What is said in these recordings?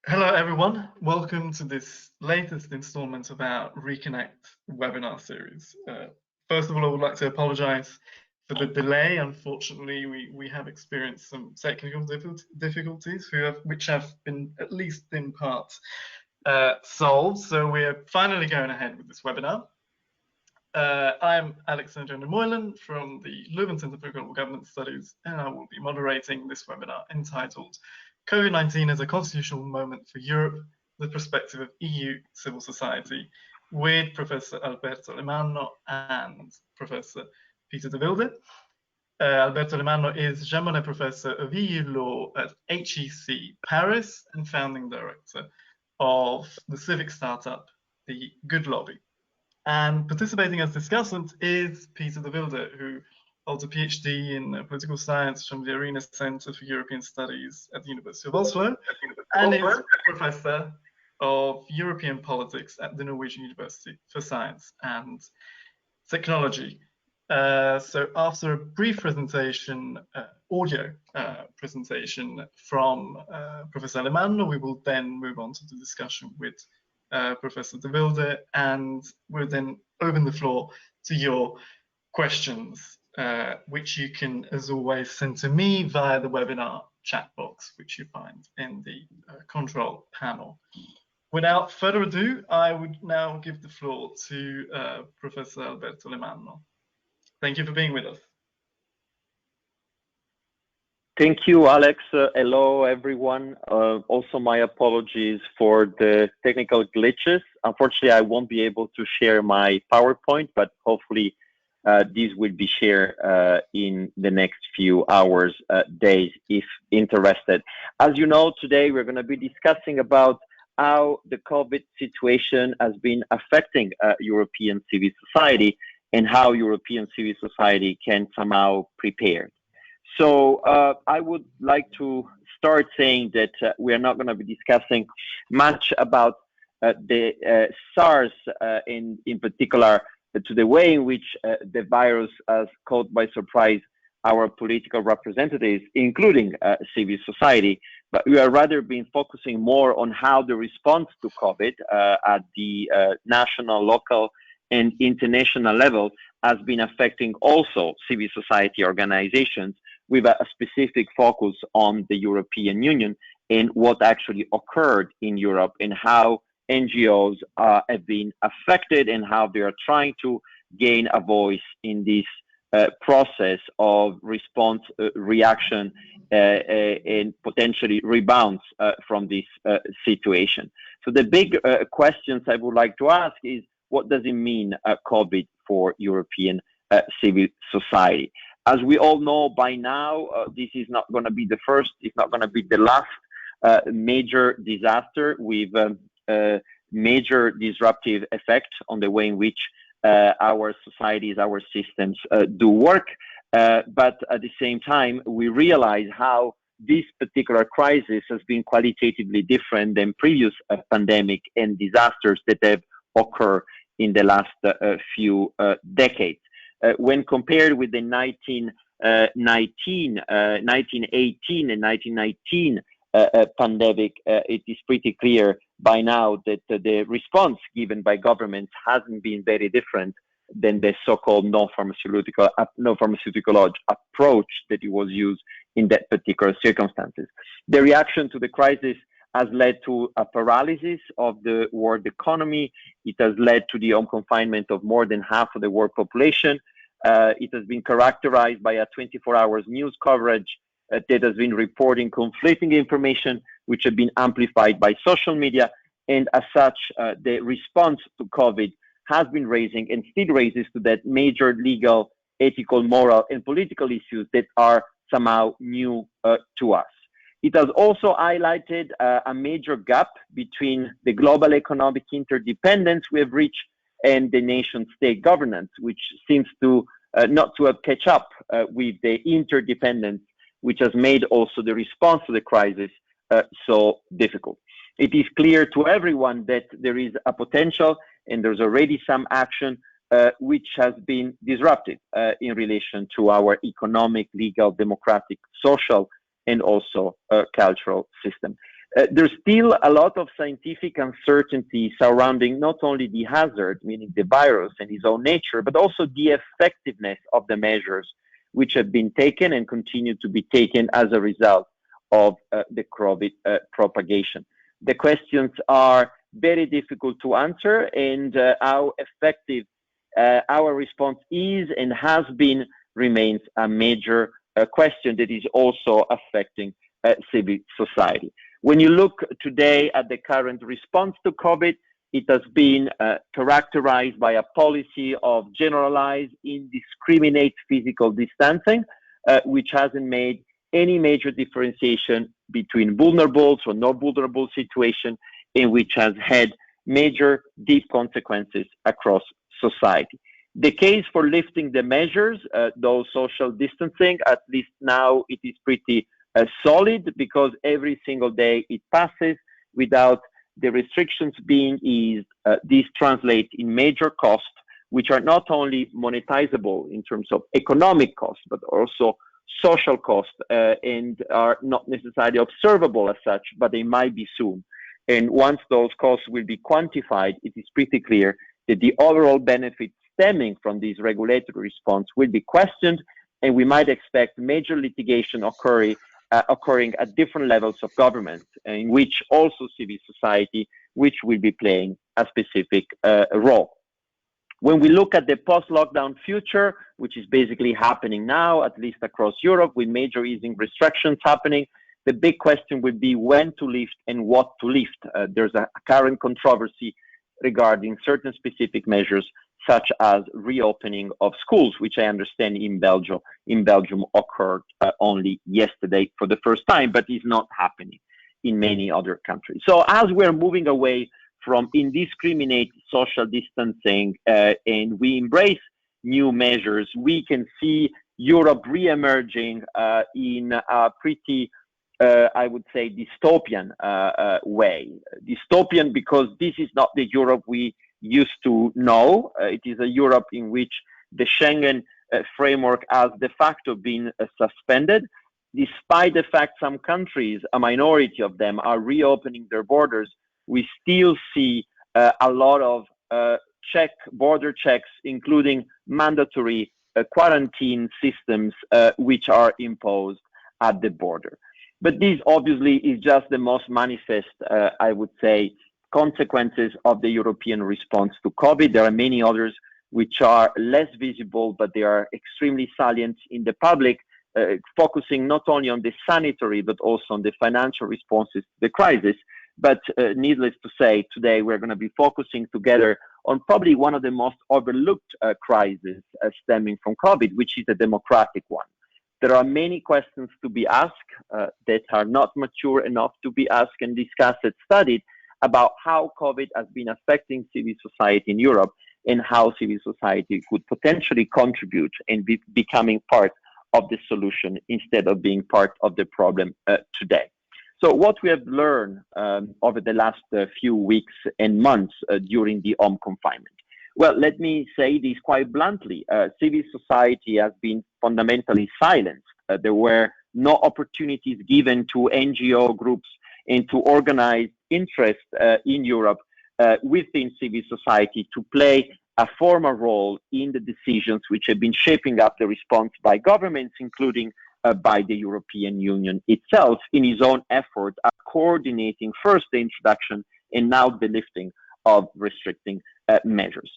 Hello, everyone. Welcome to this latest installment of our Reconnect webinar series. First of all, I would like to apologize for the delay. Unfortunately, we have experienced some technical difficulties which have been, at least in part, solved. So we're finally going ahead with this webinar. I'm Alexander Moylan from the Leuven Center for Global Government Studies, and I will be moderating this webinar entitled COVID-19 as a Constitutional Moment for Europe, the Perspective of EU Civil Society, with Professor Alberto Alemanno and Professor Pieter de Wilde. Alberto Alemanno is Jean Monnet Professor of EU Law at HEC Paris and founding director of the civic startup, the Good Lobby. And participating as discussant is Pieter de Wilde, who holds a PhD in political science from the Arena Center for European Studies at the University of Oslo, and is Professor of European Politics at the Norwegian University for Science and Technology. So after a brief presentation, audio presentation from Professor Alemanno, we will then move on to the discussion with Professor de Wilde, and we'll then open the floor to your questions, which you can, as always, send to me via the webinar chat box, which you find in the control panel. Without further ado, I would now give the floor to Professor Alberto Alemanno. Thank you for being with us. Thank you, Alex. Hello, everyone. Also, my apologies for the technical glitches. Unfortunately, I won't be able to share my PowerPoint, but hopefully this will be shared in the next few hours, days, if interested. As you know, today we're going to be discussing about how the COVID situation has been affecting European civil society and how European civil society can somehow prepare. So I would like to start saying that we are not going to be discussing much about the SARS in particular, to the way in which the virus has caught by surprise our political representatives, including civil society, but we are rather been focusing more on how the response to COVID at the national, local, and international level has been affecting also civil society organizations, with a specific focus on the European Union and what actually occurred in Europe and how NGOs have been affected and how they are trying to gain a voice in this process of response, reaction, and potentially rebounds from this situation. So the big questions I would like to ask is, what does it mean, COVID, for European civil society? As we all know by now, this is not going to be the first, it's not going to be the last major disaster with major disruptive effect on the way in which our societies, our systems do work. But at the same time, we realize how this particular crisis has been qualitatively different than previous pandemic and disasters that have occurred in the last few decades. When compared with the 1918 and 1919 pandemic, it is pretty clear by now that the response given by governments hasn't been very different than the so-called non-pharmaceuticals approach that it was used in that particular circumstances. The reaction to the crisis has led to a paralysis of the world economy. It has led to the home confinement of more than half of the world population. It has been characterized by a 24-hour news coverage that has been reporting conflicting information, which have been amplified by social media. And as such, the response to COVID has been raising and still raises to that major legal, ethical, moral, and political issues that are somehow new to us. It has also highlighted a major gap between the global economic interdependence we have reached and the nation-state governance, which seems to not to have catch up with the interdependence, which has made also the response to the crisis so difficult. It is clear to everyone that there is a potential, and there's already some action which has been disrupted in relation to our economic, legal, democratic, social, and also cultural system. There's still a lot of scientific uncertainty surrounding not only the hazard, meaning the virus and its own nature, but also the effectiveness of the measures which have been taken and continue to be taken as a result of the COVID propagation. The questions are very difficult to answer, and how effective our response is and has been remains a major question that is also affecting civil society. When you look today at the current response to COVID, it has been characterized by a policy of generalized, indiscriminate physical distancing, which hasn't made any major differentiation between vulnerable or not vulnerable situation, and which has had major deep consequences across society. The case for lifting the measures, though social distancing, at least now it is pretty solid, because every single day it passes without the restrictions being eased. These translate in major costs, which are not only monetizable in terms of economic costs, but also social costs, and are not necessarily observable as such, but they might be soon. And once those costs will be quantified, it is pretty clear that the overall benefits stemming from this regulatory response will be questioned, and we might expect major litigation occurring at different levels of government, in which also civil society, which will be playing a specific role. When we look at the post-lockdown future, which is basically happening now, at least across Europe, with major easing restrictions happening, the big question would be when to lift and what to lift. There's a current controversy regarding certain specific measures, such as reopening of schools, which I understand in Belgium occurred only yesterday for the first time, but is not happening in many other countries. So as we're moving away from indiscriminate social distancing and we embrace new measures, we can see Europe re-emerging in a pretty, I would say, dystopian way. Dystopian because this is not the Europe we used to know. It is a Europe in which the Schengen framework has de facto been suspended. Despite the fact some countries, a minority of them, are reopening their borders, we still see a lot of border checks, including mandatory quarantine systems, which are imposed at the border. But this obviously is just the most manifest, I would say, consequences of the European response to COVID. There are many others which are less visible, but they are extremely salient in the public, focusing not only on the sanitary, but also on the financial responses to the crisis. But needless to say, today we're going to be focusing together on probably one of the most overlooked crises stemming from COVID, which is a democratic one. There are many questions to be asked that are not mature enough to be asked and discussed and studied about how COVID has been affecting civil society in Europe and how civil society could potentially contribute and be becoming part of the solution instead of being part of the problem today. So what we have learned over the last few weeks and months during the home confinement. Well, let me say this quite bluntly. Civil society has been fundamentally silenced. There were no opportunities given to NGO groups and to organize interest in Europe within civil society to play a formal role in the decisions which have been shaping up the response by governments, including by the European Union itself, in its own effort at coordinating first the introduction and now the lifting of restricting measures.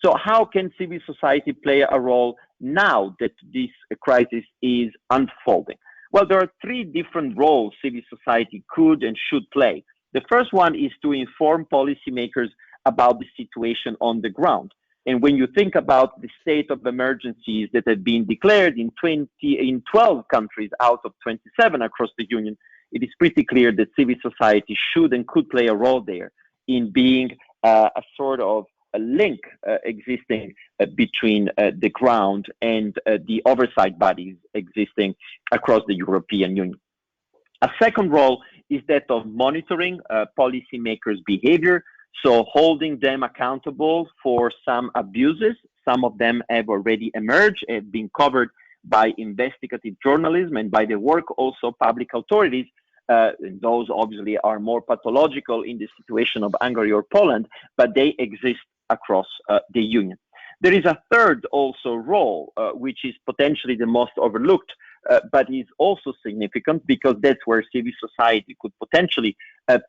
So how can civil society play a role now that this crisis is unfolding? Well, there are three different roles civil society could and should play. The first one is to inform policymakers about the situation on the ground. And when you think about the state of emergencies that have been declared in 12 countries out of 27 across the Union, it is pretty clear that civil society should and could play a role there in being a sort of a link existing between the ground and the oversight bodies existing across the European Union. A second role is that of monitoring policymakers' behavior, so holding them accountable for some abuses. Some of them have already emerged and been covered by investigative journalism and by the work also public authorities Those obviously are more pathological in the situation of Hungary or Poland, but they exist across the Union. There is a third also role, which is potentially the most overlooked, but is also significant because that's where civil society could potentially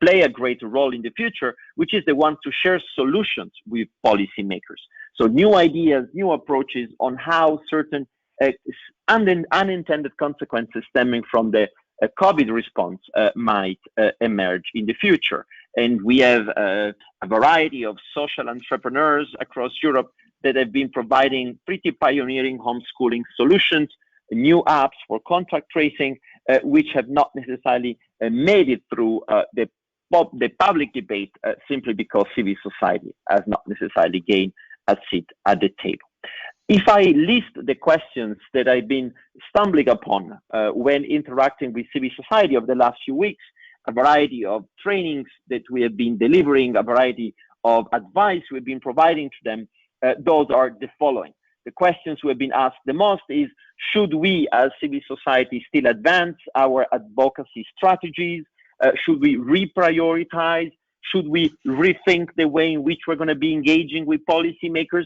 play a greater role in the future, which is the one to share solutions with policymakers. So new ideas, new approaches on how certain unintended consequences stemming from the COVID response might emerge in the future. And we have a variety of social entrepreneurs across Europe that have been providing pretty pioneering homeschooling solutions, new apps for contact tracing, which have not necessarily made it through the public debate simply because civil society has not necessarily gained a seat at the table. If I list the questions that I've been stumbling upon when interacting with civil society over the last few weeks, a variety of trainings that we have been delivering, a variety of advice we've been providing to them, those are the following. The questions we have been asked the most is, should we as civil society still advance our advocacy strategies? Should we reprioritize? Should we rethink the way in which we're going to be engaging with policymakers?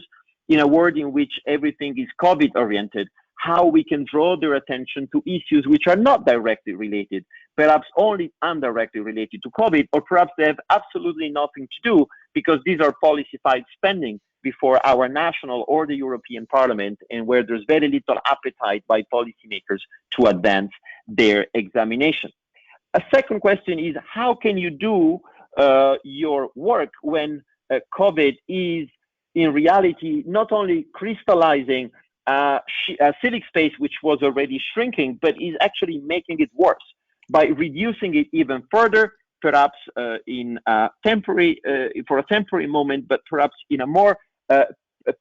In a world in which everything is COVID oriented, how we can draw their attention to issues which are not directly related, perhaps only indirectly related to COVID, or perhaps they have absolutely nothing to do because these are policy-fied spending before our national or the European Parliament, and where there's very little appetite by policymakers to advance their examination. A second question is, how can you do your work when COVID is in reality not only crystallizing a civic space which was already shrinking, but is actually making it worse by reducing it even further, perhaps in a temporary for a temporary moment, but perhaps in a more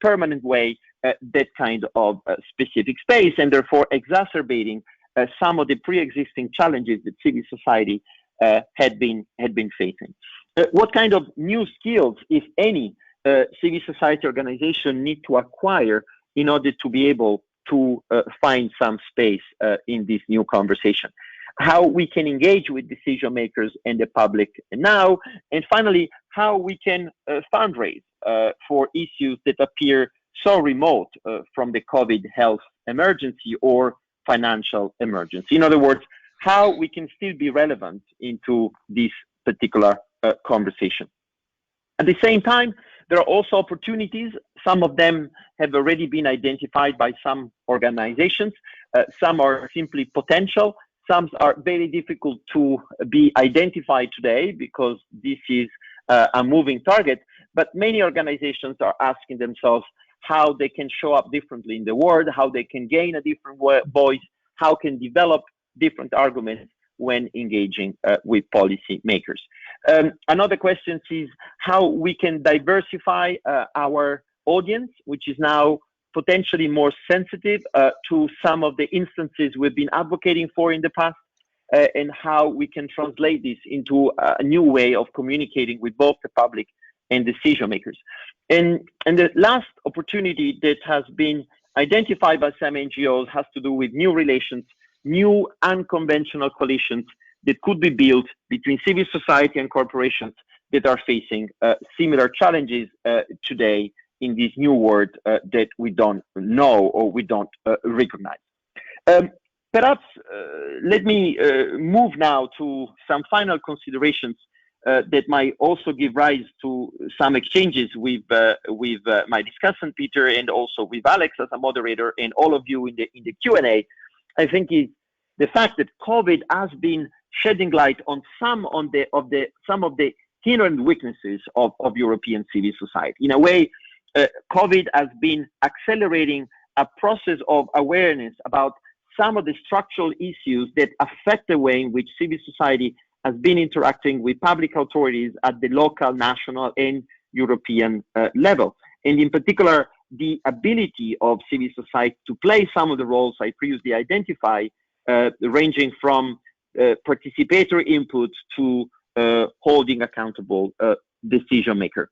permanent way, that kind of specific space, and therefore exacerbating some of the pre-existing challenges that civil society had been facing. What kind of new skills, if any, civil society organization need to acquire in order to be able to find some space in this new conversation? How we can engage with decision makers and the public now, and finally, how we can fundraise for issues that appear so remote from the COVID health emergency or financial emergency. In other words, how we can still be relevant into this particular conversation. At the same time, there are also opportunities. Some of them have already been identified by some organizations. Some are simply potential. Some are very difficult to be identified today because this is a moving target. But many organizations are asking themselves how they can show up differently in the world, how they can gain a different voice, how can develop different arguments when engaging with policy makers. Another question is how we can diversify our audience, which is now potentially more sensitive to some of the instances we've been advocating for in the past, and how we can translate this into a new way of communicating with both the public and decision makers. And the last opportunity that has been identified by some NGOs has to do with new relations, new unconventional coalitions that could be built between civil society and corporations that are facing similar challenges today in this new world that we don't know or we don't recognize. Perhaps let me move now to some final considerations that might also give rise to some exchanges with my discussant Pieter, and also with Alex as a moderator, and all of you in the Q&A. I think is the fact that COVID has been shedding light on some of the inherent weaknesses of European civil society. In a way, COVID has been accelerating a process of awareness about some of the structural issues that affect the way in which civil society has been interacting with public authorities at the local, national, and European level. And in particular, the ability of civil society to play some of the roles I previously identified, ranging from participatory input to holding accountable decision maker.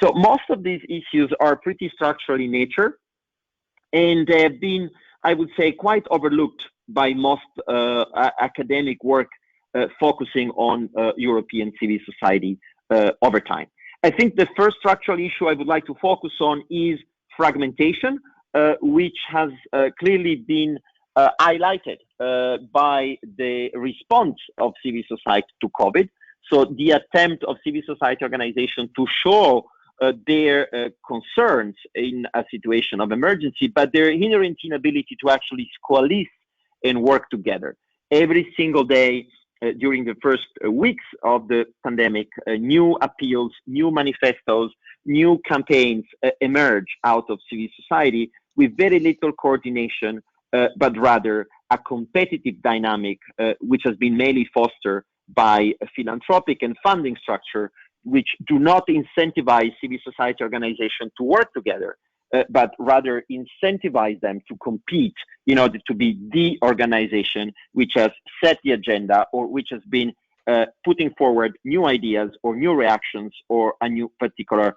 So most of these issues are pretty structural in nature, and they have been, I would say, quite overlooked by most academic work focusing on European civil society over time. I think the first structural issue I would like to focus on is fragmentation, which has clearly been highlighted by the response of civil society to COVID. So the attempt of civil society organizations to show their concerns in a situation of emergency, but their inherent inability to actually coalesce and work together. Every single day during the first weeks of the pandemic, new appeals, new manifestos, new campaigns emerge out of civil society with very little coordination, but rather a competitive dynamic, which has been mainly fostered by a philanthropic and funding structure, which do not incentivize civil society organizations to work together, but rather incentivize them to compete in order to be the organization which has set the agenda or which has been putting forward new ideas or new reactions or a new particular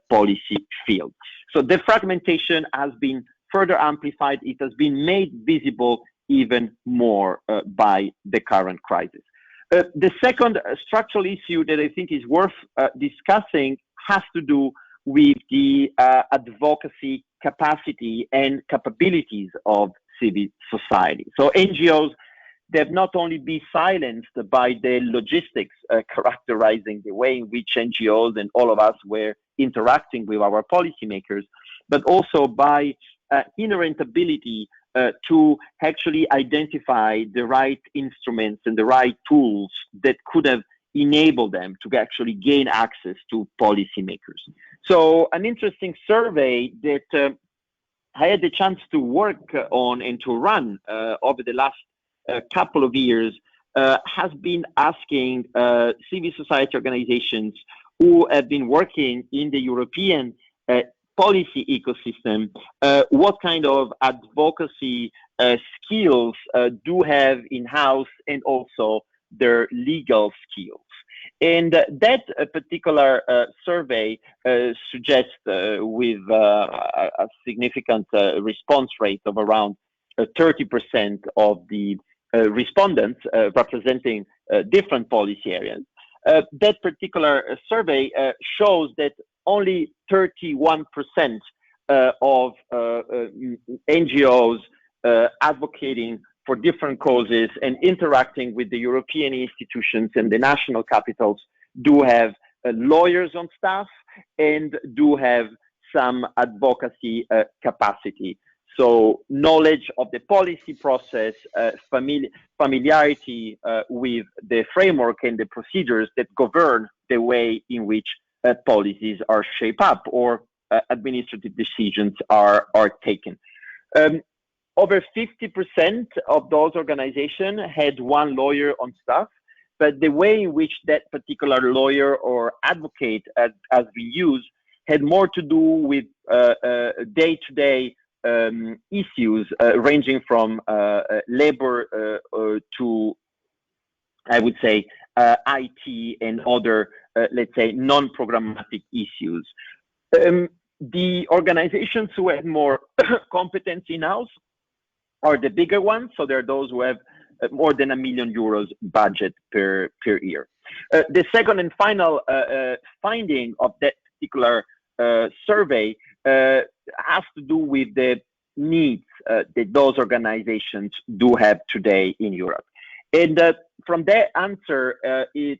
policy field. So the fragmentation has been further amplified. It has been made visible even more by the current crisis. The second structural issue that I think is worth discussing has to do with the advocacy capacity and capabilities of civil society. So NGOs, they've not only been silenced by the logistics characterizing the way in which NGOs and all of us were interacting with our policymakers, but also by inherent ability to actually identify the right instruments and the right tools that could have enabled them to actually gain access to policymakers. So an interesting survey that I had the chance to work on and to run over the last couple of years has been asking civil society organizations who have been working in the European policy ecosystem, what kind of advocacy skills do have in-house and also their legal skills. And that particular survey suggests with a significant response rate of around 30% of the respondents representing different policy areas. That particular survey shows that only 31% of NGOs advocating for different causes and interacting with the European institutions and the national capitals do have lawyers on staff and do have some advocacy capacity. So knowledge of the policy process, familiarity with the framework and the procedures that govern the way in which policies are shaped up or administrative decisions are taken. Over 50% of those organizations had one lawyer on staff, but the way in which that particular lawyer or advocate has been used had more to do with day-to-day issues ranging from labor to, I would say, IT and other, let's say, non-programmatic issues. The organizations who have more competence in-house are the bigger ones. So there are those who have more than €1 million budget per year. The second and final finding of that particular survey has to do with the needs that those organizations do have today in Europe. And from that answer, it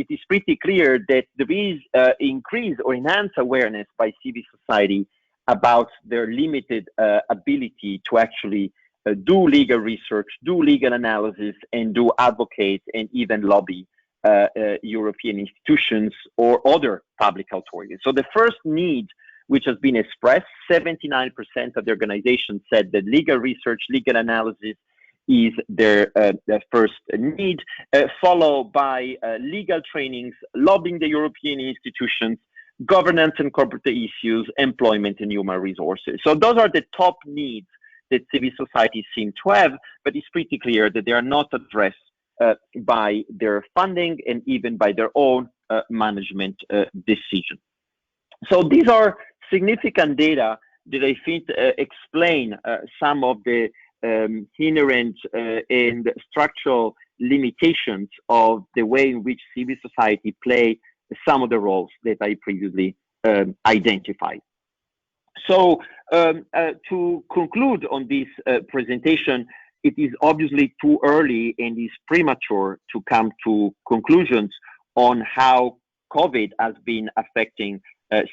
is pretty clear that there is increased or enhanced awareness by civil society about their limited ability to actually do legal research, do legal analysis, and do advocate and even lobby European institutions or other public authorities. So the first need which has been expressed, 79% of the organizations said that legal research, legal analysis is their first need, followed by legal trainings, lobbying the European institutions, governance and corporate issues, employment and human resources. So those are the top needs that civil society seem to have, but it's pretty clear that they are not addressed by their funding and even by their own management decision. So these are significant data that I think explain some of the inherent and structural limitations of the way in which civil society play some of the roles that I previously identified. So to conclude on this presentation, it is obviously too early and is premature to come to conclusions on how COVID has been affecting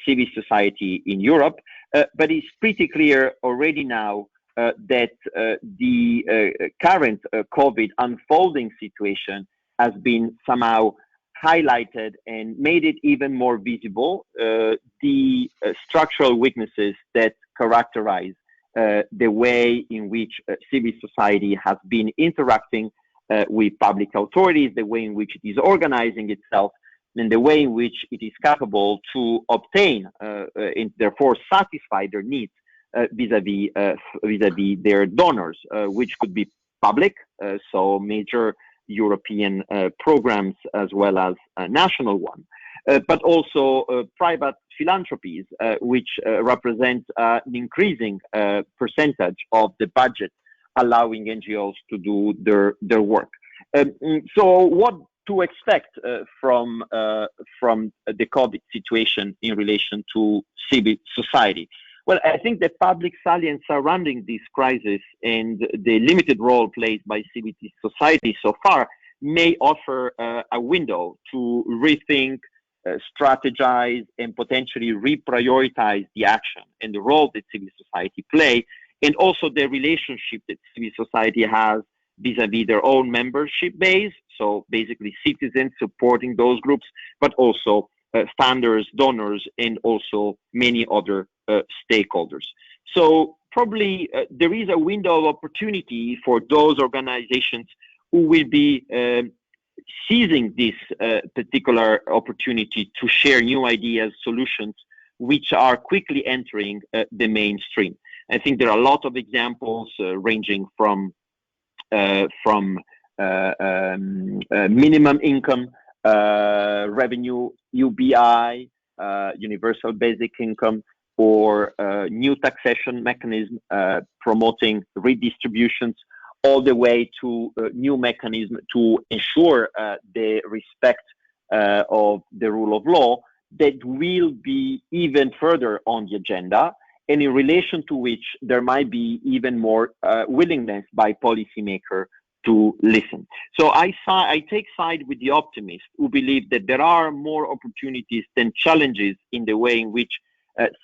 civil society in Europe, but it's pretty clear already now that the current COVID unfolding situation has been somehow highlighted and made it even more visible, the structural weaknesses that characterize the way in which civil society has been interacting with public authorities, the way in which it is organizing itself, and the way in which it is capable to obtain and therefore satisfy their needs vis-a-vis their donors, which could be public, so major European programs as well as national ones, but also private philanthropies, which represent an increasing percentage of the budget, allowing NGOs to do their work. So what to expect from the COVID situation in relation to civil society? Well, I think the public salience surrounding this crisis and the limited role played by civil society so far may offer a window to rethink, strategize, and potentially reprioritize the action and the role that civil society play, and also the relationship that civil society has vis-a-vis their own membership base, so basically citizens supporting those groups, but also funders, donors, and also many other stakeholders. So probably there is a window of opportunity for those organizations who will be seizing this particular opportunity to share new ideas, solutions, which are quickly entering the mainstream. I think there are a lot of examples ranging from minimum income, revenue, UBI, universal basic income, or new taxation mechanism promoting redistributions, all the way to new mechanism to ensure the respect of the rule of law that will be even further on the agenda, and in relation to which there might be even more willingness by policymakers to listen. So I take side with the optimists who believe that there are more opportunities than challenges in the way in which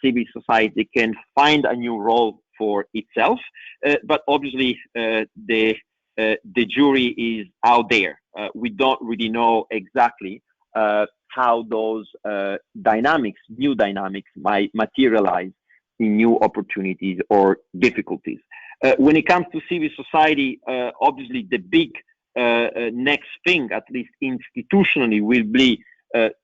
civil society can find a new role for itself, but obviously the jury is out there. We don't really know exactly how those new dynamics might materialize in new opportunities or difficulties. When it comes to civil society, obviously the big next thing, at least institutionally, will be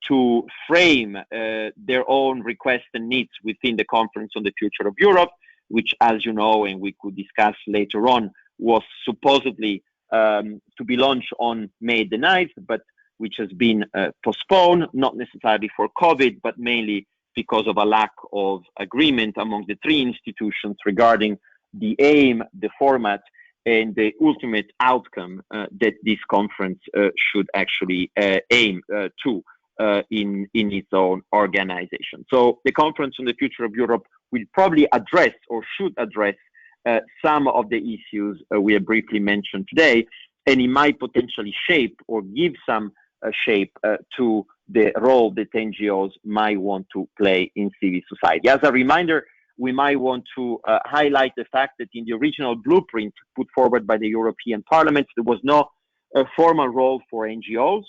to frame their own requests and needs within the Conference on the Future of Europe, which, as you know, and we could discuss later on, was supposedly to be launched on May the 9th, but which has been postponed, not necessarily for COVID, but mainly because of a lack of agreement among the three institutions regarding the aim, the format, and the ultimate outcome that this conference should actually aim to in its own organization. So the Conference on the Future of Europe will probably address, or should address, some of the issues we have briefly mentioned today, and it might potentially shape or give some shape to the role that NGOs might want to play in civil society. As a reminder, we might want to highlight the fact that in the original blueprint put forward by the European Parliament, there was no formal role for NGOs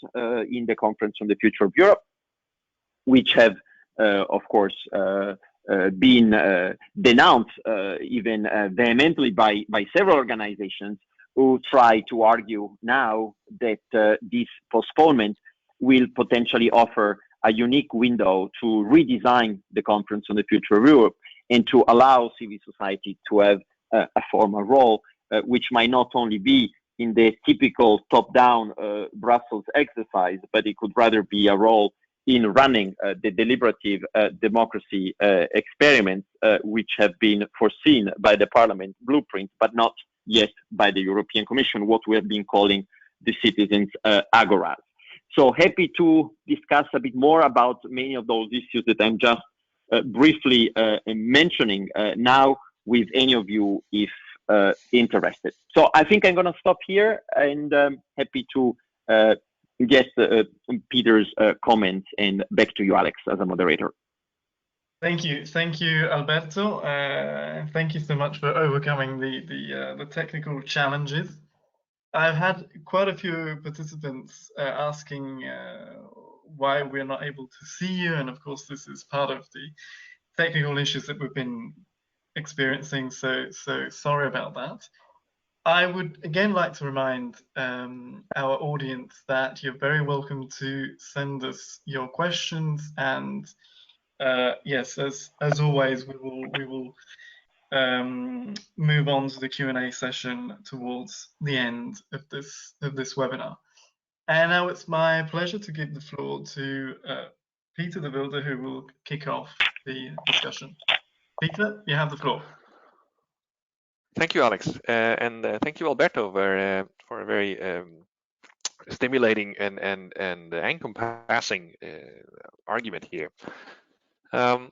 in the Conference on the Future of Europe, which have, of course, been denounced even vehemently by several organizations who try to argue now that this postponement will potentially offer a unique window to redesign the Conference on the Future of Europe and to allow civil society to have a formal role, which might not only be in the typical top-down Brussels exercise, but it could rather be a role in running the deliberative democracy experiments, which have been foreseen by the Parliament blueprint, but not yet by the European Commission, what we have been calling the citizens' agoras. So happy to discuss a bit more about many of those issues that I'm just briefly mentioning now with any of you if interested. So I think I'm going to stop here, and happy to get Peter's comments, and back to you, Alex, as a moderator. Thank you, Alberto. Thank you so much for overcoming the technical challenges. I've had quite a few participants asking why we're not able to see you, and of course this is part of the technical issues that we've been experiencing, so sorry about that. I would again like to remind our audience that you're very welcome to send us your questions, and yes, as always, we will move on to the Q&A session towards the end of this webinar. And now it's my pleasure to give the floor to Pieter de Wilde, who will kick off the discussion. Pieter, you have the floor. Thank you, Alex, and thank you, Alberto, for a very stimulating and encompassing argument here. I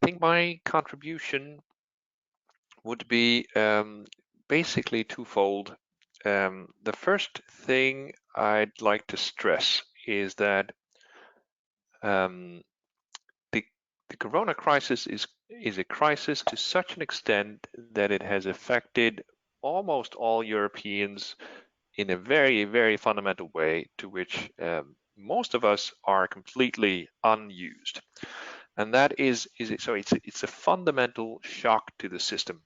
think my contribution would be basically twofold. The first thing I'd like to stress is that the corona crisis is a crisis to such an extent that it has affected almost all Europeans in a very, very fundamental way, to which most of us are completely unused. And that is so it's a fundamental shock to the system.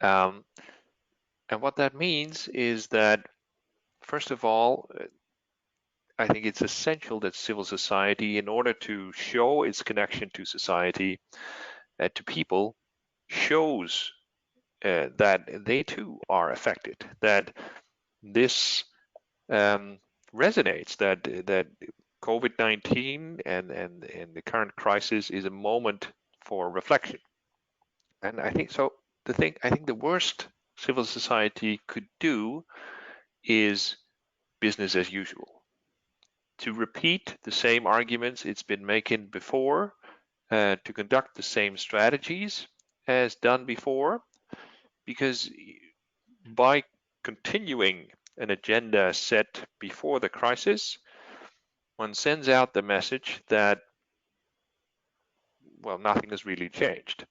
And what that means is that, first of all, I think it's essential that civil society, in order to show its connection to society, to people, shows that they too are affected, that this resonates, that COVID-19 and the current crisis is a moment for reflection. And I think so. I think the worst civil society could do is business as usual. To repeat the same arguments it's been making before, to conduct the same strategies as done before, because by continuing an agenda set before the crisis, one sends out the message that, well, nothing has really changed.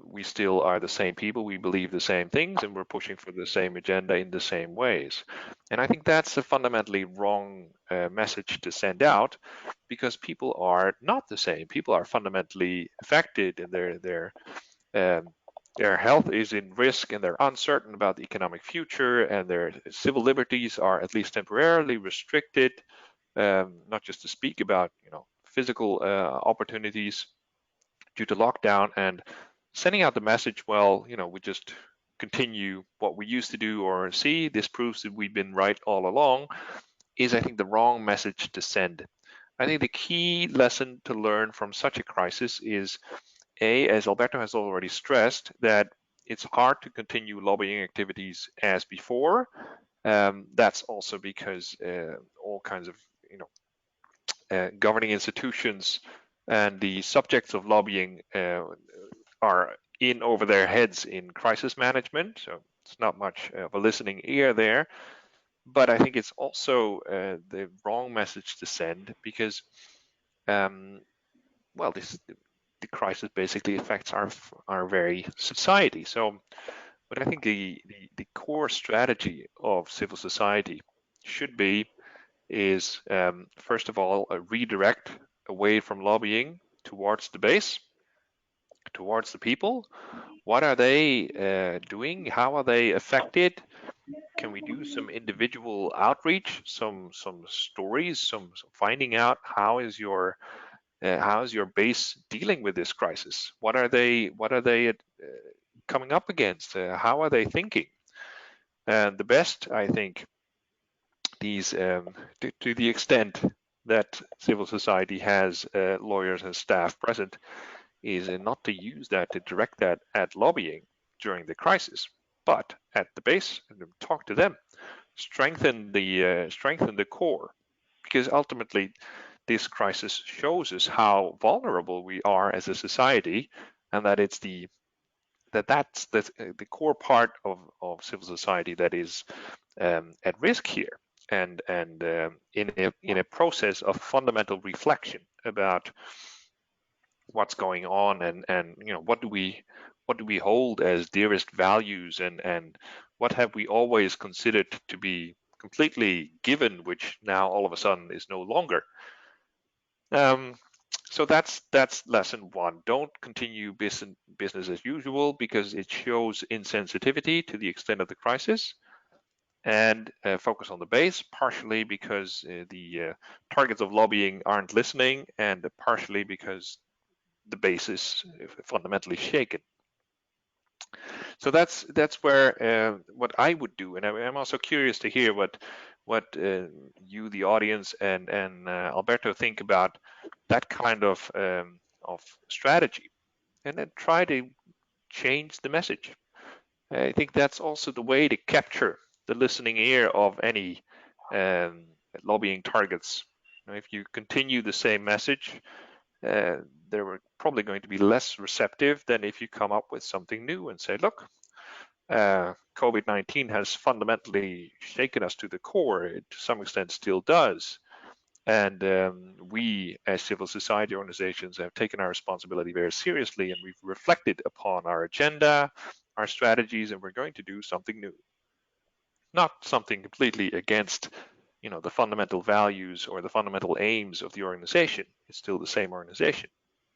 We still are the same people, we believe the same things, and we're pushing for the same agenda in the same ways. And I think that's a fundamentally wrong message to send out, because people are not the same. People are fundamentally affected, and their health is in risk, and they're uncertain about the economic future, and their civil liberties are at least temporarily restricted, not just to speak about physical opportunities due to lockdown, and sending out the message, well, we just continue what we used to do, or see, this proves that we've been right all along, is, I think, the wrong message to send. I think the key lesson to learn from such a crisis is, as Alberto has already stressed, that it's hard to continue lobbying activities as before. That's also because all kinds of governing institutions and the subjects of lobbying are in over their heads in crisis management, so it's not much of a listening ear there. But I think it's also the wrong message to send, because the crisis basically affects our very society. So what I think the core strategy of civil society should be is, first of all, a redirect away from lobbying towards the base, towards the people. What are they doing? How are they affected? Can we do some individual outreach, some stories, some finding out how is your base dealing with this crisis? What are they coming up against? How are they thinking? And the best, I think, these to the extent that civil society has lawyers and staff present, is not to use that to direct that at lobbying during the crisis. but at the base, and talk to them, strengthen the core, because ultimately this crisis shows us how vulnerable we are as a society, and that that's the core part of civil society that is at risk here, and in a process of fundamental reflection about what's going on, and what do we hold as dearest values, and what have we always considered to be completely given, which now all of a sudden is no longer. So that's lesson one. Don't continue business as usual, because it shows insensitivity to the extent of the crisis, and focus on the base, partially because the targets of lobbying aren't listening, and partially because the base is fundamentally shaken. So that's where what I would do, and I'm also curious to hear what you, the audience, and Alberto think about that kind of strategy, and then try to change the message. I think that's also the way to capture the listening ear of any lobbying targets. If you continue the same message, they're probably going to be less receptive than if you come up with something new and say, look, COVID-19 has fundamentally shaken us to the core. It to some extent still does. And we, as civil society organizations, have taken our responsibility very seriously, and we've reflected upon our agenda, our strategies, and we're going to do something new. Not something completely against, the fundamental values or the fundamental aims of the organization. It's still the same organization,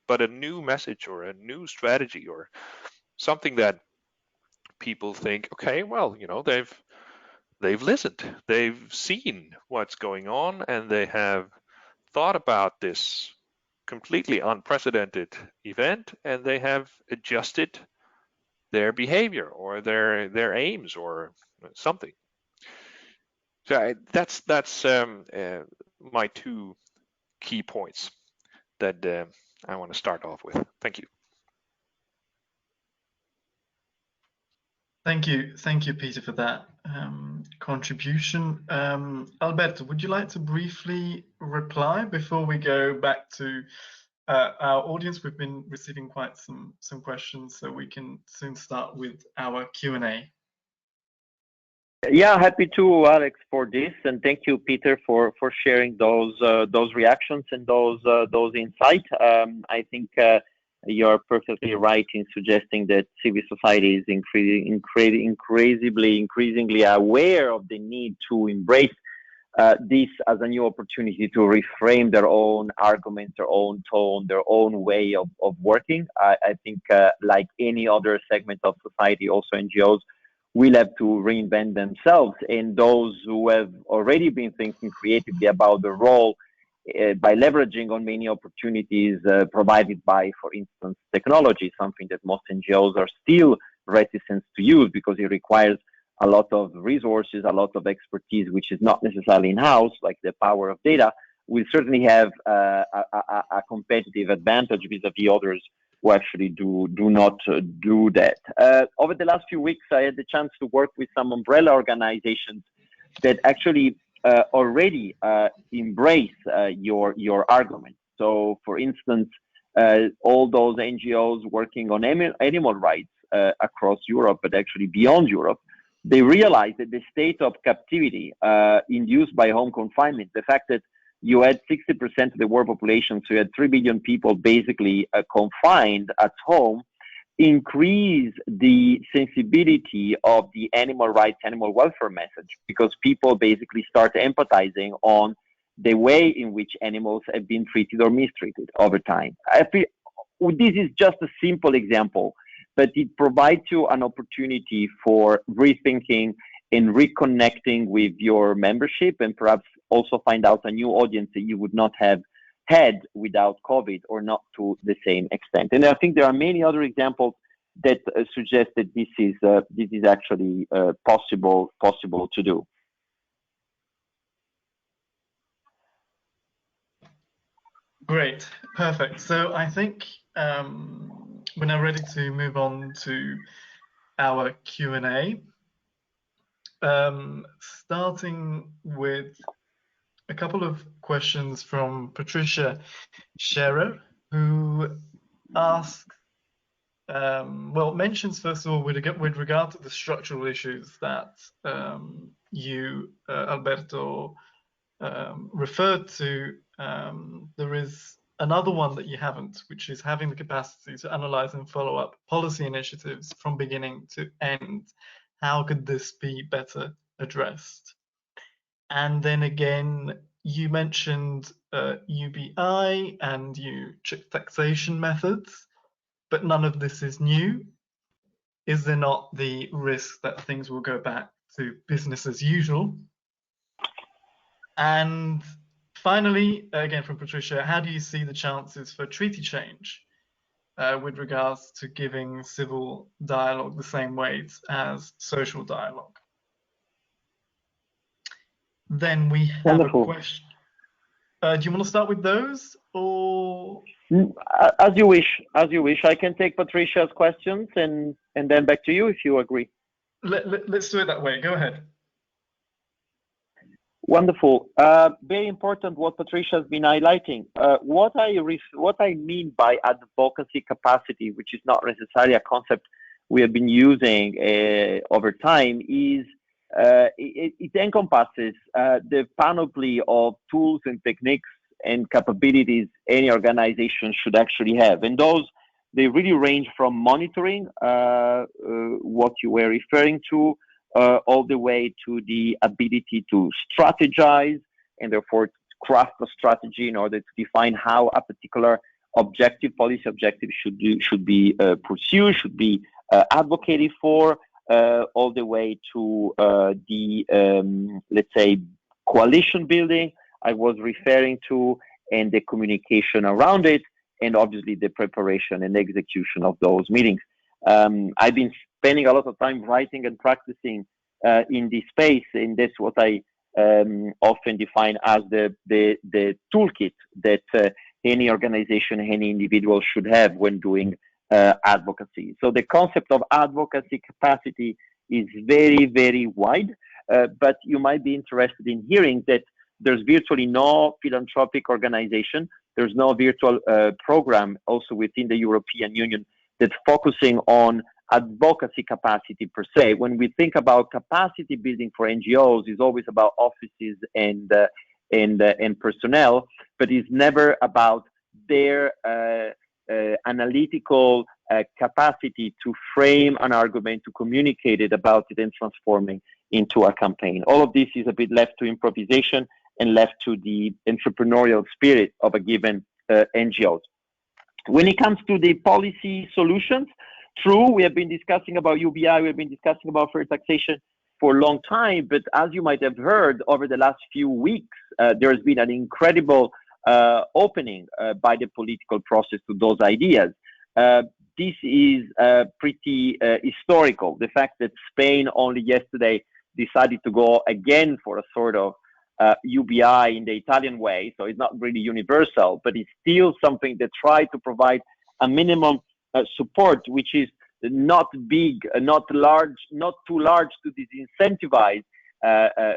but a new message or a new strategy or something that people think, okay, well, they've listened, they've seen what's going on, and they have thought about this completely unprecedented event, and they have adjusted their behavior or their aims or something. So that's my two key points that I want to start off with. Thank you. Thank you, Pieter, for that contribution. Alberto, would you like to briefly reply before we go back to our audience? We've been receiving quite some questions, so we can soon start with our Q&A. Yeah, happy to, Alex, for this, and thank you, Pieter, for sharing those reactions and those insights. I think you're perfectly right in suggesting that civil society is increasingly aware of the need to embrace this as a new opportunity to reframe their own arguments, their own tone, their own way of working. I think like any other segment of society, also NGOs, will have to reinvent themselves, and those who have already been thinking creatively about the role by leveraging on many opportunities provided by, for instance, technology, something that most NGOs are still reticent to use because it requires a lot of resources, a lot of expertise, which is not necessarily in-house, like the power of data, will certainly have a competitive advantage vis-a-vis others who actually do not do that. Over the last few weeks, I had the chance to work with some umbrella organizations that actually already embrace your argument. So, for instance, all those NGOs working on animal rights across Europe, but actually beyond Europe, they realized that the state of captivity induced by home confinement, the fact that you had 60% of the world population, so you had 3 billion people basically confined at home, increase the sensibility of the animal rights, animal welfare message, because people basically start empathizing on the way in which animals have been treated or mistreated over time. I feel this is just a simple example, but it provides you an opportunity for rethinking and reconnecting with your membership, and perhaps also find out a new audience that you would not have had without COVID, or not to the same extent. And I think there are many other examples that suggest that this is actually possible to do. Great, perfect. So I think we're now ready to move on to our Q&A, starting with a couple of questions from Patricia Scherer, who asks, mentions first of all with regard to the structural issues that you, Alberto, referred to. There is another one that you haven't, which is having the capacity to analyze and follow up policy initiatives from beginning to end. How could this be better addressed? And then again, you mentioned UBI and taxation methods, but none of this is new. Is there not the risk that things will go back to business as usual? And finally, again from Patricia, how do you see the chances for treaty change with regards to giving civil dialogue the same weight as social dialogue? Then we have Wonderful. a question. Do you want to start with those, or? As you wish. As you wish. I can take Patricia's questions and then back to you if you agree. Let's do it that way. Go ahead. Wonderful. Very important what Patricia has been highlighting. What I mean by advocacy capacity, which is not necessarily a concept we have been using over time, is it encompasses the panoply of tools and techniques and capabilities any organization should actually have. And those, they really range from monitoring, what you were referring to, all the way to the ability to strategize and therefore craft a strategy in order to define how a particular policy objective should be pursued, should be advocated for, all the way to let's say, coalition building I was referring to, and the communication around it, and obviously the preparation and execution of those meetings. I've been spending a lot of time writing and practicing in this space, and that's what I often define as the toolkit that any organization, any individual should have when doing advocacy. So the concept of advocacy capacity is very, very wide, but you might be interested in hearing that there's virtually no philanthropic organization, there's no virtual program also within the European Union that's focusing on advocacy capacity per se. When we think about capacity building for NGOs, it's always about offices and personnel, but it's never about their analytical capacity to frame an argument, to communicate it about it, and transforming into a campaign. All of this is a bit left to improvisation and left to the entrepreneurial spirit of a given NGO. When it comes to the policy solutions, true, we have been discussing about UBI, we have been discussing about fair taxation for a long time, but as you might have heard over the last few weeks, there has been an incredible opening by the political process to those ideas. This is pretty historical. The fact that Spain only yesterday decided to go again for a sort of UBI in the Italian way, so it's not really universal, but it's still something that tried to provide a minimum support, which is not big, not large, not too large to disincentivize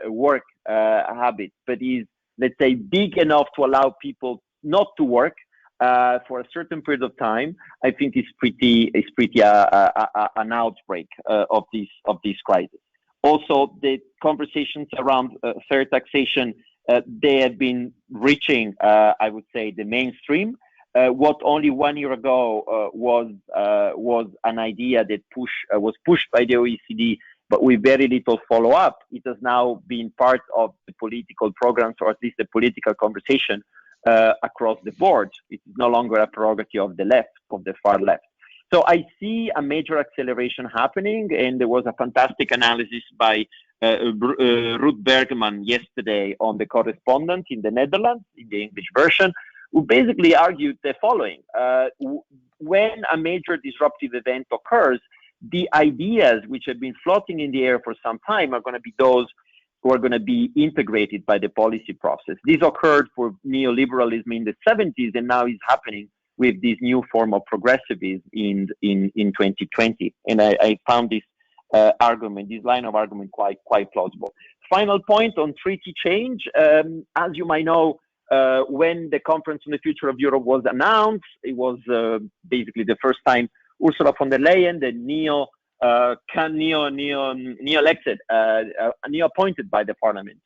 work habits, but is, let's say, big enough to allow people not to work for a certain period of time. I think it's pretty an outbreak of this crisis. Also, the conversations around fair taxation, they have been reaching, I would say, the mainstream. What only 1 year ago was an idea that was pushed by the OECD, but with very little follow-up. It has now been part of the political programs, or at least the political conversation across the board. It is no longer a prerogative of the left, of the far left. So I see a major acceleration happening, and there was a fantastic analysis by Ruud Bergman yesterday on The Correspondent in the Netherlands, in the English version, who basically argued the following. When a major disruptive event occurs, the ideas which have been floating in the air for some time are going to be those who are going to be integrated by the policy process. This occurred for neoliberalism in the 70s, and now is happening with this new form of progressivism in 2020. And I found this argument, this line of argument, quite plausible. Final point on treaty change. As you might know, when the Conference on the Future of Europe was announced, it was basically the first time Ursula von der Leyen, the neo-appointed by the Parliament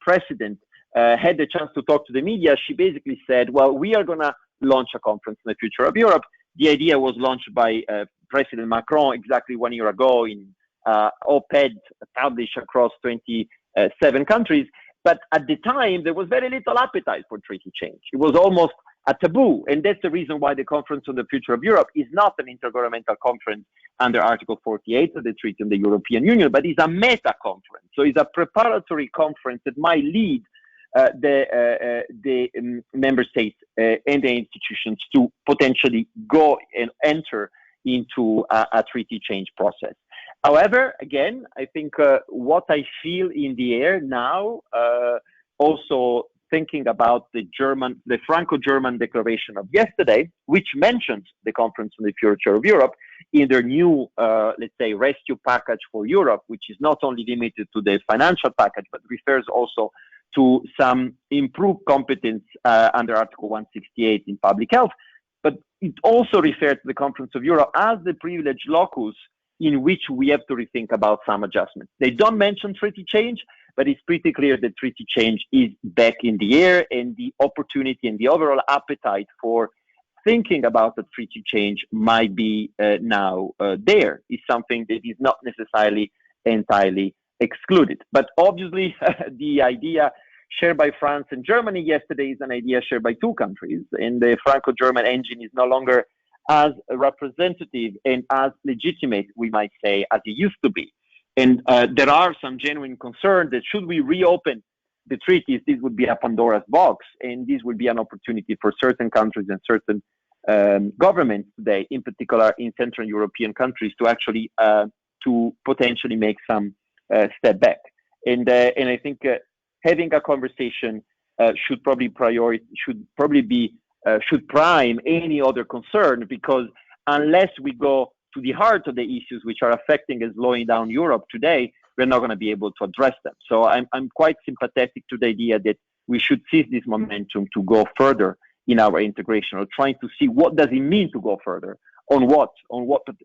president, had the chance to talk to the media. She basically said, well, we are going to launch a Conference on the Future of Europe. The idea was launched by President Macron exactly 1 year ago in op-ed published across 27 countries. But at the time, there was very little appetite for treaty change. It was almost a taboo. And that's the reason why the Conference on the Future of Europe is not an intergovernmental conference under Article 48 of the Treaty on the European Union, but is a meta conference. So it's a preparatory conference that might lead the member states and the institutions to potentially go and enter into a treaty change process. However, again, I think what I feel in the air now, also thinking about the Franco-German declaration of yesterday, which mentions the Conference on the Future of Europe in their new, let's say, rescue package for Europe, which is not only limited to the financial package, but refers also to some improved competence under Article 168 in public health. But it also refers to the Conference of Europe as the privileged locus in which we have to rethink about some adjustments. They don't mention treaty change, but it's pretty clear that treaty change is back in the air, and the opportunity and the overall appetite for thinking about the treaty change might be now there. It's something that is not necessarily entirely excluded. But obviously, the idea shared by France and Germany yesterday is an idea shared by two countries, and the Franco-German engine is no longer as representative and as legitimate, we might say, as it used to be. And there are some genuine concerns that should we reopen the treaties, this would be a Pandora's box, and this would be an opportunity for certain countries and certain governments today, in particular in Central European countries, to actually to potentially make some step back. And I think having a conversation should prime any other concern, because unless we go to the heart of the issues which are affecting and slowing down Europe today, we're not going to be able to address them. So I'm quite sympathetic to the idea that we should seize this momentum to go further in our integration, or trying to see what does it mean to go further, on what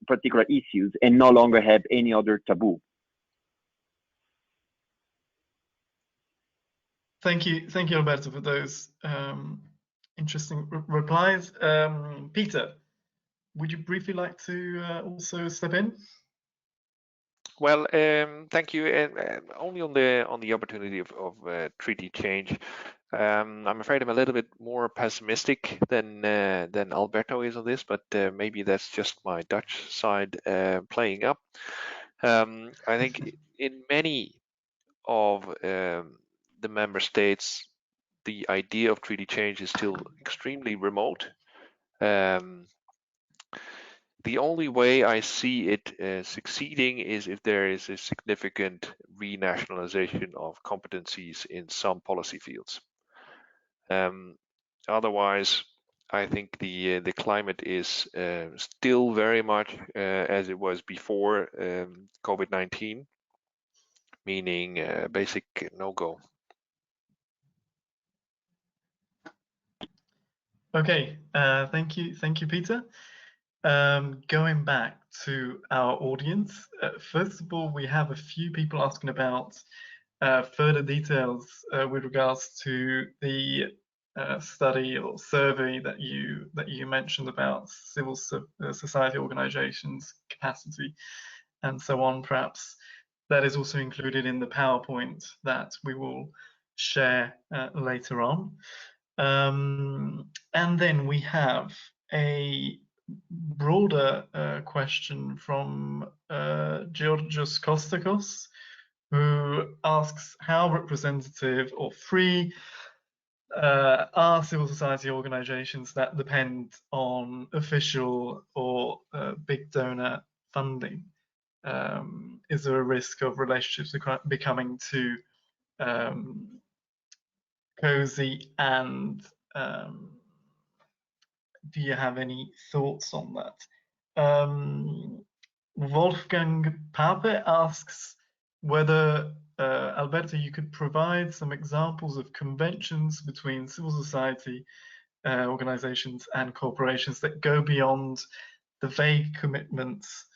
particular issues, and no longer have any other taboo. Thank you, Alberto, for those interesting replies. Pieter, would you briefly like to also step in? Well, thank you. And only on the opportunity of treaty change, I'm afraid I'm a little bit more pessimistic than Alberto is on this, but maybe that's just my Dutch side playing up. I think in many of the member states, the idea of treaty change is still extremely remote. The only way I see it succeeding is if there is a significant renationalization of competencies in some policy fields. Otherwise, I think the climate is still very much as it was before COVID-19, meaning basic no-go. Okay, thank you, Pieter. Going back to our audience, first of all, we have a few people asking about further details with regards to the study or survey that you mentioned about civil society organizations' capacity and so on. Perhaps that is also included in the PowerPoint that we will share later on. And then we have a broader question from Georgios Kostakos, who asks how representative or free are civil society organizations that depend on official or big donor funding? Is there a risk of relationships becoming too cozy, and do you have any thoughts on that? Wolfgang Pape asks whether, Alberto, you could provide some examples of conventions between civil society organizations and corporations that go beyond the vague commitments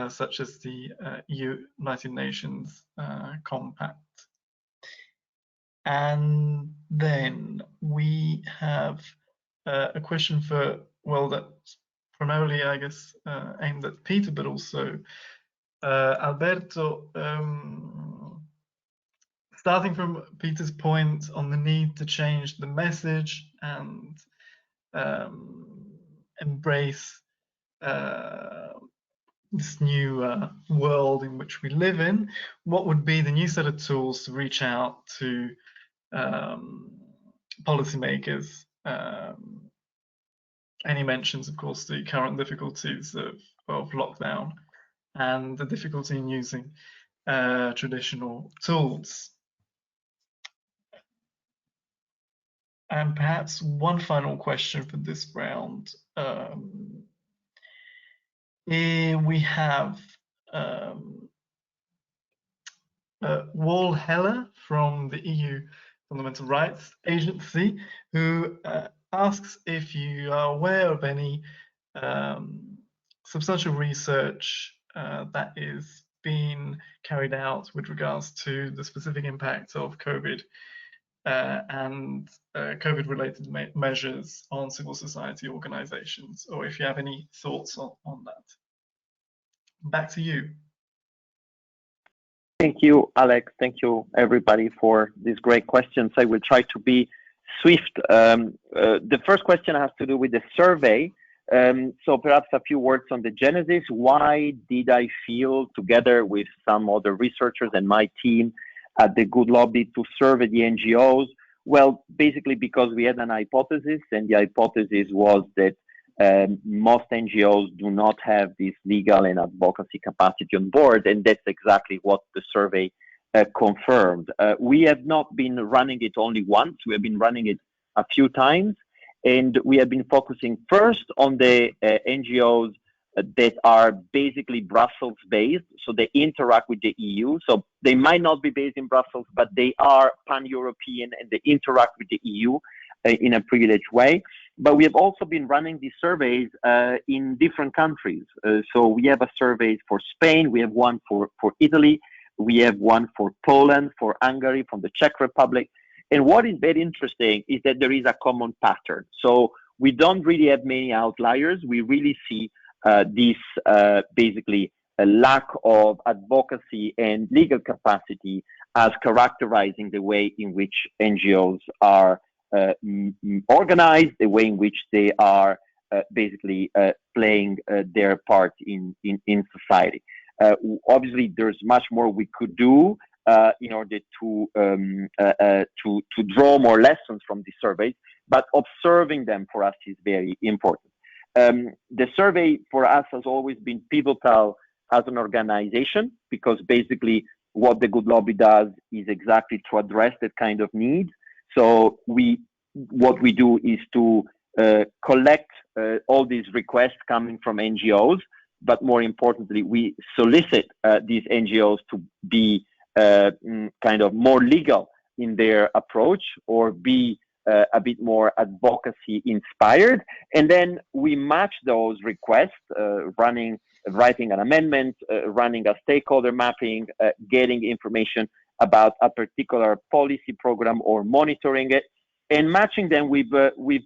such as the United Nations Compact. And then we have a question for, well, that's primarily, I guess, aimed at Pieter, but also Alberto. Starting from Pieter's point on the need to change the message and embrace this new world in which we live in, what would be the new set of tools to reach out to policymakers? Any mentions, of course, the current difficulties of lockdown and the difficulty in using traditional tools. And perhaps one final question for this round. We have Wal Heller from the EU Fundamental Rights Agency, who asks if you are aware of any substantial research that is being carried out with regards to the specific impact of COVID and COVID-related measures on civil society organizations, or if you have any thoughts on that. Back to you. Thank you, Alex. Thank you, everybody, for these great questions. I will try to be swift. The first question has to do with the survey. So perhaps a few words on the genesis. Why did I feel, together with some other researchers and my team at the Good Lobby, to survey the NGOs? Well, basically because we had an hypothesis, and the hypothesis was that most NGOs do not have this legal and advocacy capacity on board, and that's exactly what the survey confirmed. We have not been running it only once, we have been running it a few times, and we have been focusing first on the NGOs that are basically Brussels-based, so they interact with the EU. So they might not be based in Brussels, but they are pan-European and they interact with the EU in a privileged way. But we have also been running these surveys in different countries. So we have a survey for Spain, we have one for Italy, we have one for Poland, for Hungary, from the Czech Republic. And what is very interesting is that there is a common pattern. So we don't really have many outliers. We really see this basically a lack of advocacy and legal capacity as characterizing the way in which NGOs are organized, the way in which they are basically playing their part in society. Obviously, there's much more we could do in order to draw more lessons from these surveys, but observing them for us is very important. The survey for us has always been pivotal as an organization, because basically what the Good Lobby does is exactly to address that kind of need. So what we do is to collect all these requests coming from NGOs, but more importantly, we solicit these NGOs to be kind of more legal in their approach, or be a bit more advocacy inspired. And then we match those requests, writing an amendment, running a stakeholder mapping, getting information about a particular policy program or monitoring it, and matching them with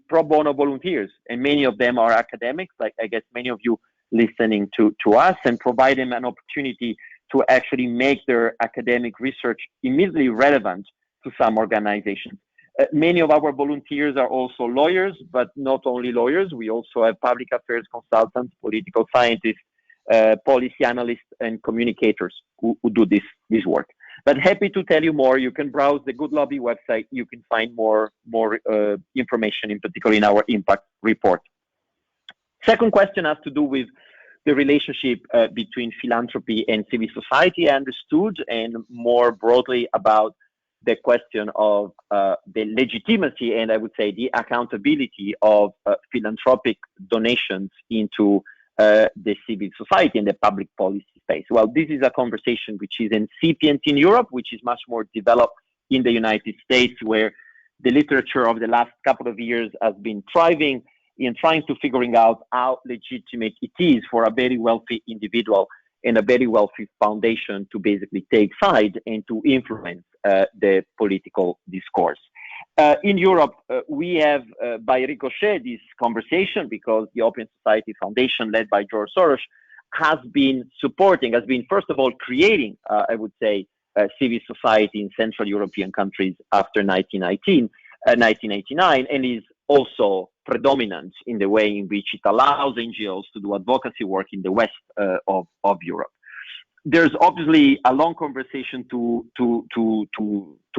pro bono volunteers. And many of them are academics, like I guess many of you listening to us, and provide them an opportunity to actually make their academic research immediately relevant to some organizations. Many of our volunteers are also lawyers, but not only lawyers. We also have public affairs consultants, political scientists, policy analysts, and communicators who do this work. But happy to tell you more. You can browse the Good Lobby website. You can find more information, in particular in our impact report. Second question has to do with the relationship between philanthropy and civil society, I understood, and more broadly about the question of the legitimacy and I would say the accountability of philanthropic donations into the civil society and the public policy space. Well, this is a conversation which is incipient in Europe, which is much more developed in the United States, where the literature of the last couple of years has been thriving in trying to figuring out how legitimate it is for a very wealthy individual and a very wealthy foundation to basically take side and to influence the political discourse. In Europe, we have, by ricochet, this conversation because the Open Society Foundation, led by George Soros, has been first of all, creating, I would say, civil society in Central European countries after 1989, and is also predominant in the way in which it allows NGOs to do advocacy work in the west of Europe. There's obviously a long conversation to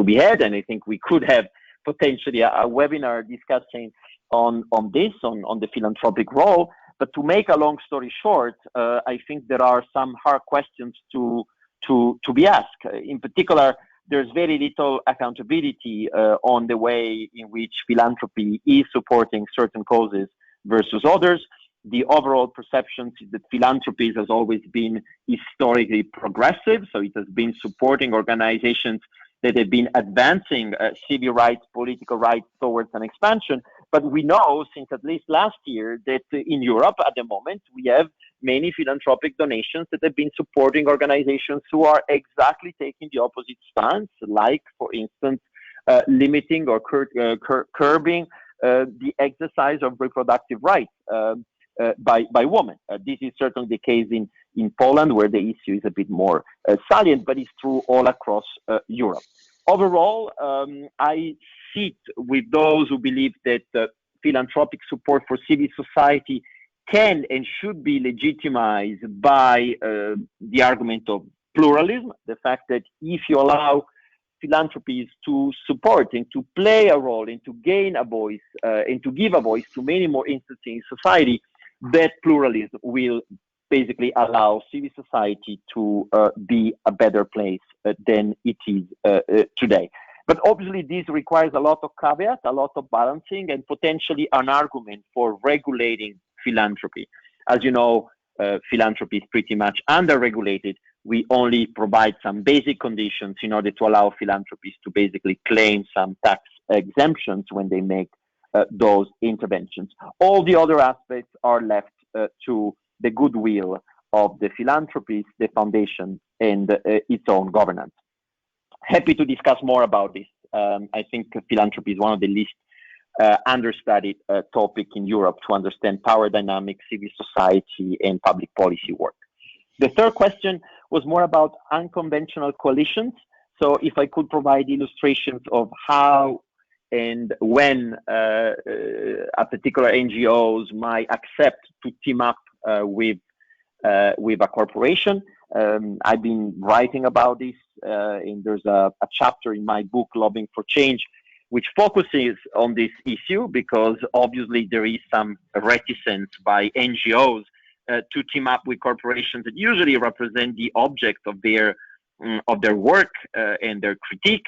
be had, and I think we could have potentially a webinar discussing on the philanthropic role. But to make a long story short, I think there are some hard questions to be asked. In particular, there's very little accountability on the way in which philanthropy is supporting certain causes versus others. The overall perception is that philanthropy has always been historically progressive, so it has been supporting organizations that have been advancing civil rights, political rights towards an expansion. But we know since at least last year that in Europe at the moment, we have many philanthropic donations that have been supporting organizations who are exactly taking the opposite stance, like, for instance, limiting or curbing the exercise of reproductive rights by women. This is certainly the case in Poland, where the issue is a bit more salient, but it's true all across Europe. Overall, I sit with those who believe that philanthropic support for civil society can and should be legitimized by the argument of pluralism, the fact that if you allow philanthropies to support and to play a role and to gain a voice and to give a voice to many more instances in society, that pluralism will basically allow civil society to be a better place than it is today. But obviously, this requires a lot of caveats, a lot of balancing, and potentially an argument for regulating philanthropy. As you know, philanthropy is pretty much under-regulated. We only provide some basic conditions in order to allow philanthropies to basically claim some tax exemptions when they make those interventions. All the other aspects are left to the goodwill of the philanthropies, the foundation, and its own governance. Happy to discuss more about this. I think philanthropy is one of the least understudied topic in Europe to understand power dynamics, civil society, and public policy work. The third question was more about unconventional coalitions. So if I could provide illustrations of how and when a particular NGOs might accept to team up with a corporation. I've been writing about this, and there's a chapter in my book, Lobbying for Change, which focuses on this issue because obviously there is some reticence by NGOs to team up with corporations that usually represent the object of their work and their critique.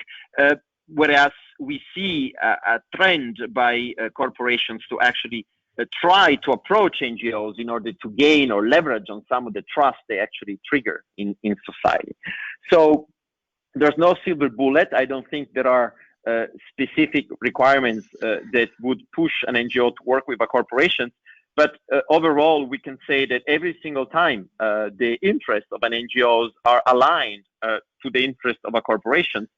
Whereas we see a trend by corporations to actually try to approach NGOs in order to gain or leverage on some of the trust they actually trigger in society. So there's no silver bullet. I don't think there are specific requirements that would push an NGO to work with a corporation. But overall, we can say that every single time the interests of an NGOs are aligned to the interest of a corporation,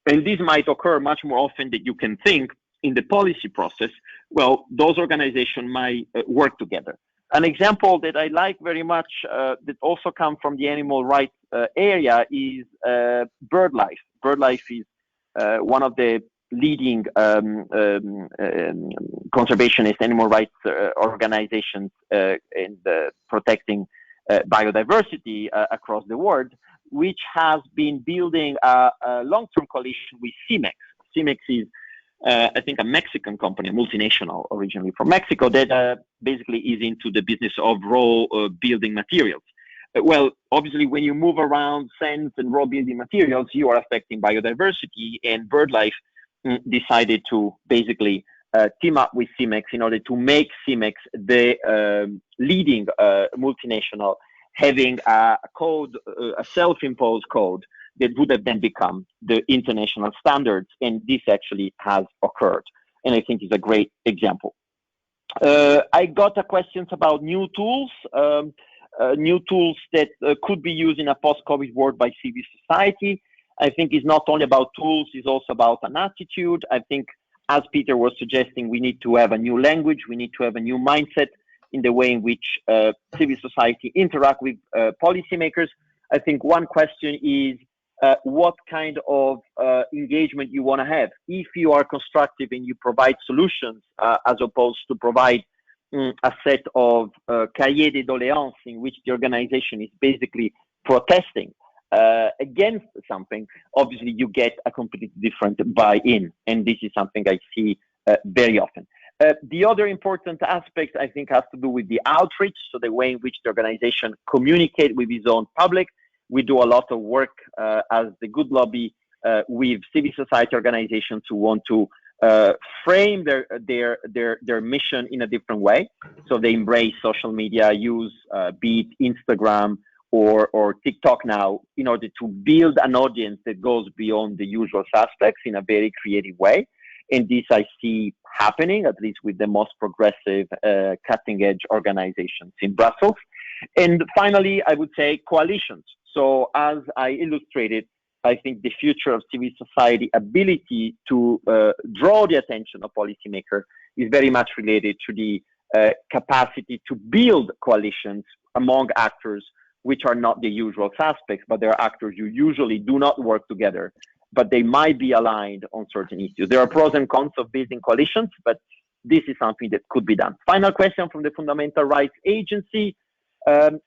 and this might occur much more often than you can think in the policy process, well, those organizations might work together. An example that I like very much that also comes from the animal rights area is BirdLife. BirdLife is one of the leading conservationist animal rights organizations in protecting biodiversity across the world, which has been building a long-term coalition with CIMEX. CIMEX is, I think, a Mexican company, a multinational originally from Mexico, that basically is into the business of raw building materials. Well, obviously, when you move around sands and raw building materials, you are affecting biodiversity, and BirdLife decided to basically team up with CIMEX in order to make CIMEX the leading multinational, having a code, a self-imposed code that would have then become the international standards. And this actually has occurred. And I think is a great example. I got a questions about new tools that could be used in a post-COVID world by civil society. I think it's not only about tools, it's also about an attitude. I think, as Pieter was suggesting, we need to have a new language, we need to have a new mindset in the way in which civil society interact with policymakers. I think one question is what kind of engagement you want to have. If you are constructive and you provide solutions as opposed to provide a set of cahiers de doléances in which the organization is basically protesting against something, obviously you get a completely different buy-in, and this is something I see very often. The other important aspect, I think, has to do with the outreach, so the way in which the organization communicate with its own public. We do a lot of work as the Good Lobby with civil society organizations who want to frame their mission in a different way. So they embrace social media, use be it Instagram or TikTok now, in order to build an audience that goes beyond the usual suspects in a very creative way. And this I see happening, at least with the most progressive, cutting-edge organizations in Brussels. And finally, I would say coalitions. So as I illustrated, I think the future of civil society ability to draw the attention of policymakers is very much related to the capacity to build coalitions among actors which are not the usual suspects, but they're actors who usually do not work together, but they might be aligned on certain issues. There are pros and cons of building coalitions, but this is something that could be done. Final question from the Fundamental Rights Agency.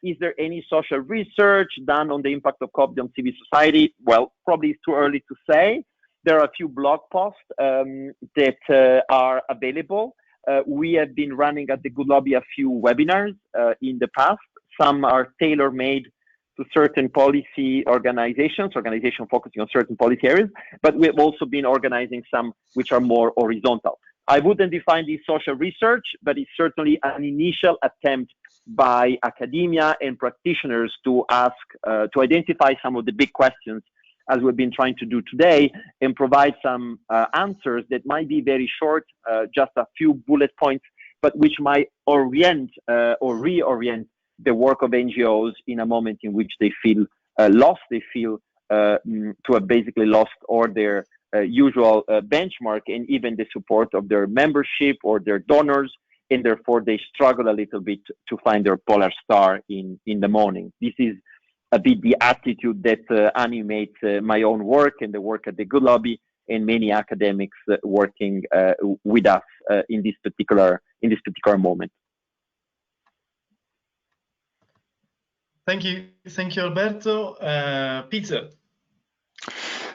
Is there any social research done on the impact of COVID on civil society? Well, probably it's too early to say. There are a few blog posts that are available. We have been running at the Good Lobby a few webinars in the past. Some are tailor-made to certain policy organizations focusing on certain policy areas, but we have also been organizing some which are more horizontal. I wouldn't define this social research, but it's certainly an initial attempt by academia and practitioners to ask, to identify some of the big questions, as we've been trying to do today, and provide some answers that might be very short, just a few bullet points, but which might orient or reorient the work of NGOs in a moment in which they feel lost, they feel to have basically lost all their usual benchmark and even the support of their membership or their donors, and therefore they struggle a little bit to find their polar star in the morning. This is a bit the attitude that animates my own work and the work at the Good Lobby and many academics working with us in this particular moment. Thank you, Alberto. Pieter.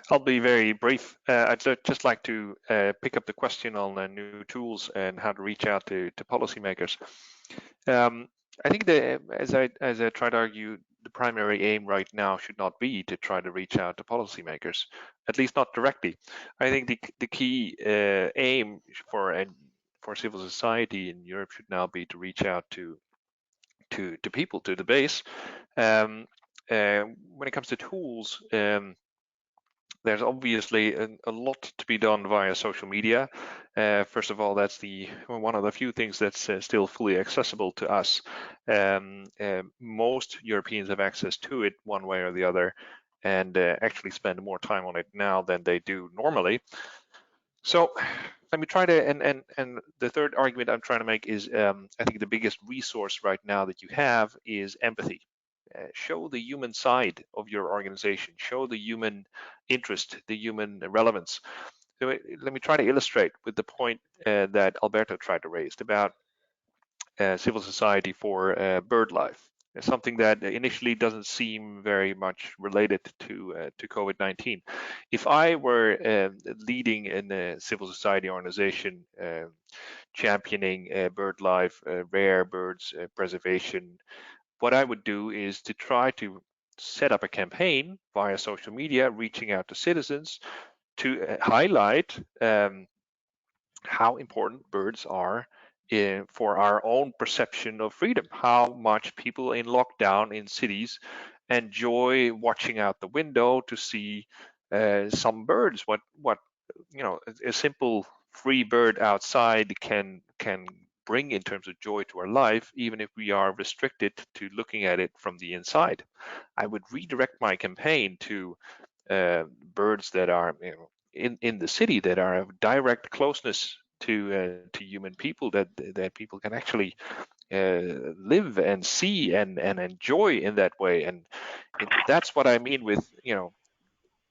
I'll be very brief. I'd just like to pick up the question on new tools and how to reach out to policymakers. I think that, as I try to argue, the primary aim right now should not be to try to reach out to policymakers, at least not directly. I think the key aim for civil society in Europe should now be to reach out to people, to the base. When it comes to tools, there's obviously a lot to be done via social media. First of all, that's one of the few things that's still fully accessible to us. Most Europeans have access to it one way or the other, and actually spend more time on it now than they do normally. So let me try to, and the third argument I'm trying to make is, I think the biggest resource right now that you have is empathy. Show the human side of your organization, show the human interest, the human relevance. So let me try to illustrate with the point that Alberto tried to raise about civil society for bird life. Something that initially doesn't seem very much related to COVID-19. If I were leading in a civil society organization championing bird life, rare birds preservation, what I would do is to try to set up a campaign via social media, reaching out to citizens to highlight how important birds are for our own perception of freedom, how much people in lockdown in cities enjoy watching out the window to see some birds. What a simple free bird outside can bring in terms of joy to our life, even if we are restricted to looking at it from the inside. I would redirect my campaign to birds that are in the city, that are of direct closeness to human people, that people can actually live and see and enjoy in that way. And that's what I mean with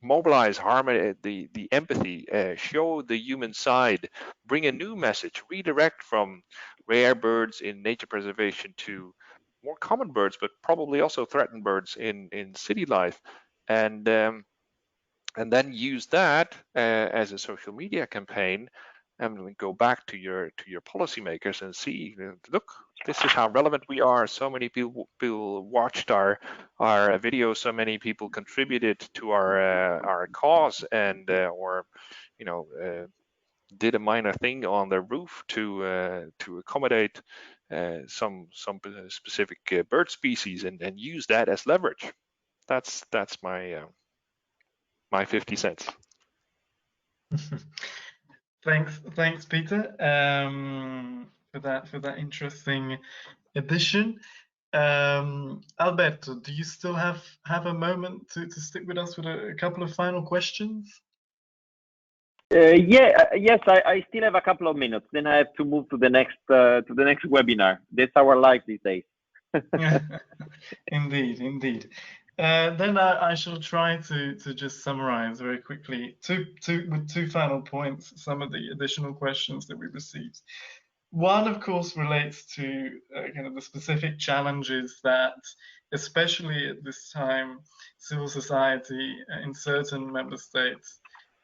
mobilize harmony, the empathy, show the human side, bring a new message, redirect from rare birds in nature preservation to more common birds, but probably also threatened birds in city life, and then use that as a social media campaign, and go back to your policymakers and see, look, this is how relevant we are. So many people watched our videos. So many people contributed to our cause, and or did a minor thing on their roof to accommodate some specific bird species, and use that as leverage. That's my 50 cents. Thanks, Pieter, for that interesting addition. Alberto, do you still have a moment to stick with us with a couple of final questions? Yes, I still have a couple of minutes. Then I have to move to the next webinar. That's our life these days. Indeed. Then I shall try to just summarize very quickly with two final points some of the additional questions that we received. One, of course, relates to kind of the specific challenges that, especially at this time, civil society in certain member states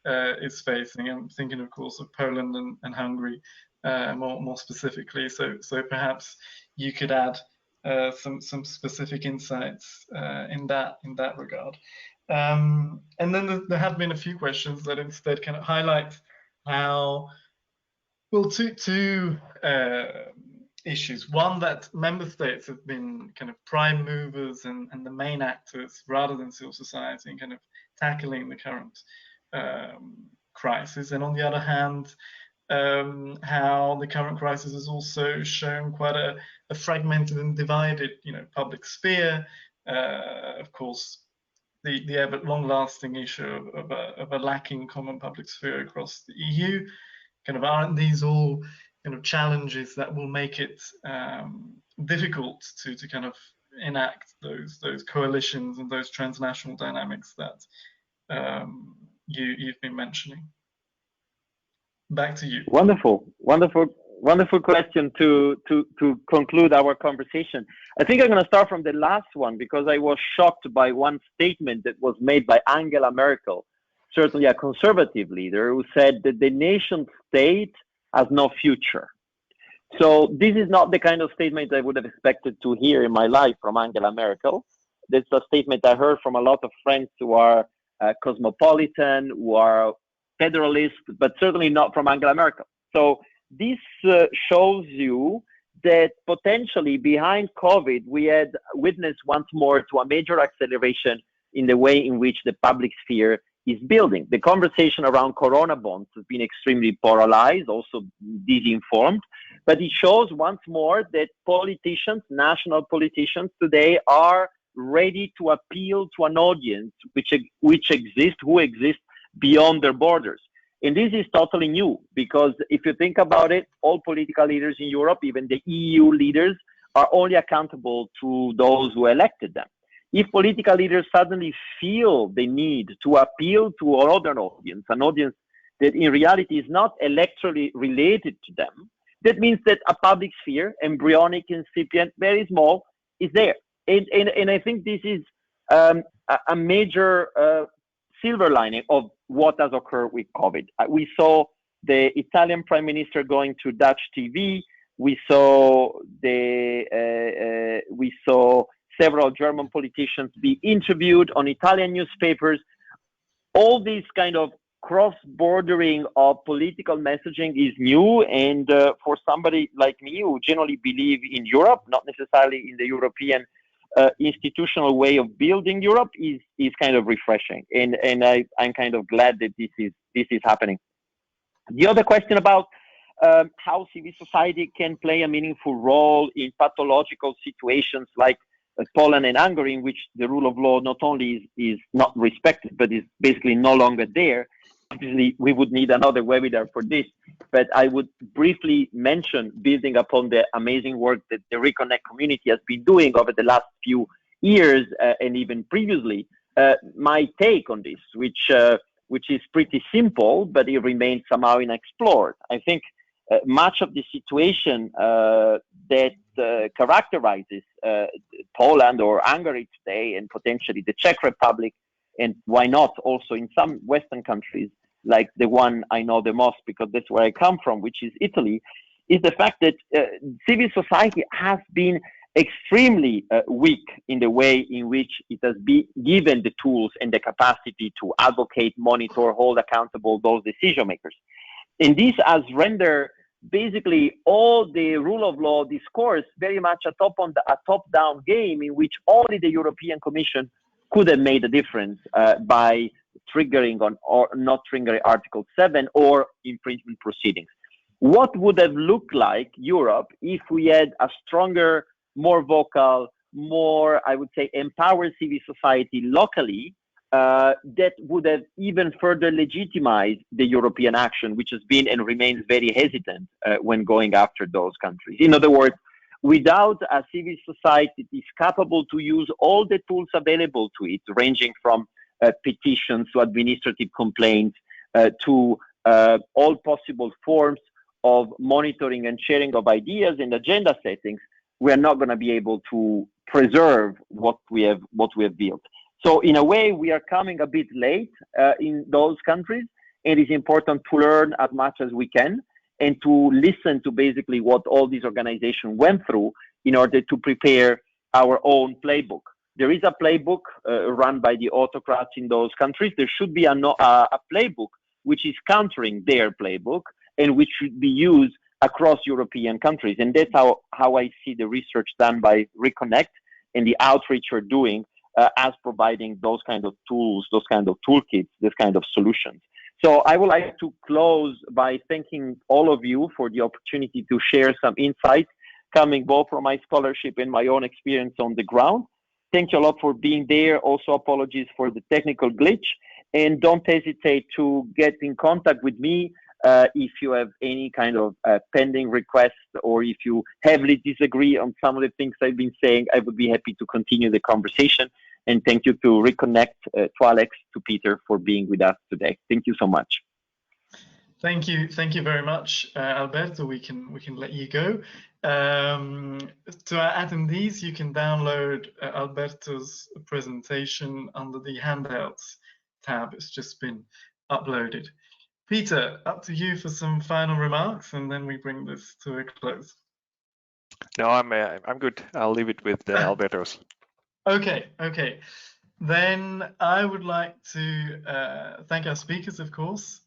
is facing. I'm thinking, of course, of Poland and Hungary more specifically. So perhaps you could add some specific insights in that regard. And then there have been a few questions that instead kind of highlight how, well, two issues. One, that member states have been kind of prime movers and the main actors rather than civil society in kind of tackling the current crisis. And on the other hand, how the current crisis has also shown quite a fragmented and divided, public sphere. Of course, the ever long-lasting issue of a lacking common public sphere across the EU. Kind of, aren't these all kind of challenges that will make it difficult to kind of enact those coalitions and those transnational dynamics that you've been mentioning? Back to you. Wonderful question to conclude our conversation. I think I'm going to start from the last one, because I was shocked by one statement that was made by Angela Merkel, certainly a conservative leader, who said that the nation state has no future. So this is not the kind of statement I would have expected to hear in my life from Angela Merkel. That's a statement I heard from a lot of friends who are cosmopolitan, who are federalist, but certainly not from Angela Merkel. So this shows you that potentially behind COVID, we had witnessed once more to a major acceleration in the way in which the public sphere is building. The conversation around Corona bonds has been extremely polarized, also disinformed, but it shows once more that politicians, national politicians today, are ready to appeal to an audience who exists beyond their borders. And this is totally new, because if you think about it, all political leaders in Europe, even the EU leaders, are only accountable to those who elected them. If political leaders suddenly feel the need to appeal to another audience, an audience that in reality is not electorally related to them, that means that a public sphere, embryonic, incipient, very small, is there. And I think this is a major silver lining of what has occurred with COVID. We saw the Italian Prime Minister going to Dutch TV. We saw several German politicians be interviewed on Italian newspapers. All these kind of cross-bordering of political messaging is new, and for somebody like me who generally believe in Europe, not necessarily in the European institutional way of building Europe, is kind of refreshing, and I'm kind of glad that this is happening. The other question about how civil society can play a meaningful role in pathological situations like Poland and Hungary, in which the rule of law not only is not respected, but is basically no longer there. Obviously, we would need another webinar for this, but I would briefly mention, building upon the amazing work that the Reconnect community has been doing over the last few years and even previously, my take on this, which is pretty simple, but it remains somehow unexplored. I think much of the situation that characterizes Poland or Hungary today, and potentially the Czech Republic, and why not also in some Western countries, like the one I know the most because that's where I come from, which is Italy, is the fact that civil society has been extremely weak in the way in which it has been given the tools and the capacity to advocate, monitor, hold accountable those decision makers. And this has rendered basically all the rule of law discourse very much a top-down game in which only the European Commission could have made a difference by triggering on or not triggering Article 7 or infringement proceedings. What would have looked like Europe if we had a stronger, more vocal, more, I would say, empowered civil society locally that would have even further legitimized the European action, which has been and remains very hesitant when going after those countries. In other words, without a civil society that is capable to use all the tools available to it, ranging from petitions to administrative complaints to all possible forms of monitoring and sharing of ideas and agenda settings, we are not going to be able to preserve what we have built. So in a way, we are coming a bit late in those countries, and it's important to learn as much as we can and to listen to basically what all these organizations went through in order to prepare our own playbook. There is a playbook run by the autocrats in those countries. There should be a playbook which is countering their playbook and which should be used across European countries. And that's how I see the research done by Reconnect and the outreach we're doing as providing those kind of tools, those kind of toolkits, this kind of solutions. So I would like to close by thanking all of you for the opportunity to share some insights coming both from my scholarship and my own experience on the ground. Thank you a lot for being there. Also, apologies for the technical glitch. And don't hesitate to get in contact with me if you have any kind of pending requests, or if you heavily disagree on some of the things I've been saying. I would be happy to continue the conversation. And thank you to Reconnect, to Alex, to Pieter for being with us today. Thank you so much. Thank you very much, Alberto. We can let you go. To our attendees, you can download Alberto's presentation under the handouts tab. It's just been uploaded. Pieter, up to you for some final remarks, and then we bring this to a close. No, I'm good. I'll leave it with Alberto's. Okay. Then I would like to thank our speakers, of course,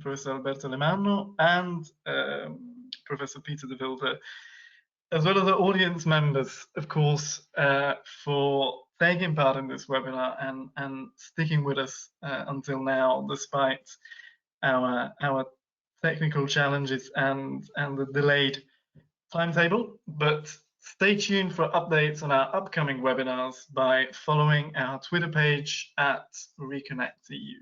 Professor Alberto Alemanno and Professor Pieter de Wilde, as well as the audience members, of course, for taking part in this webinar and sticking with us until now, despite our technical challenges and the delayed timetable. But stay tuned for updates on our upcoming webinars by following our Twitter page at ReconnectEU.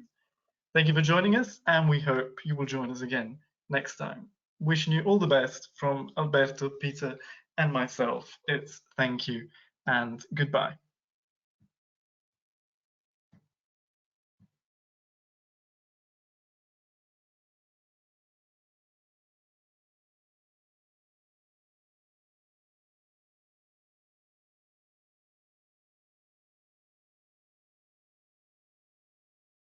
Thank you for joining us, and we hope you will join us again next time. Wishing you all the best from Alberto, Pieter, and myself. It's thank you and goodbye.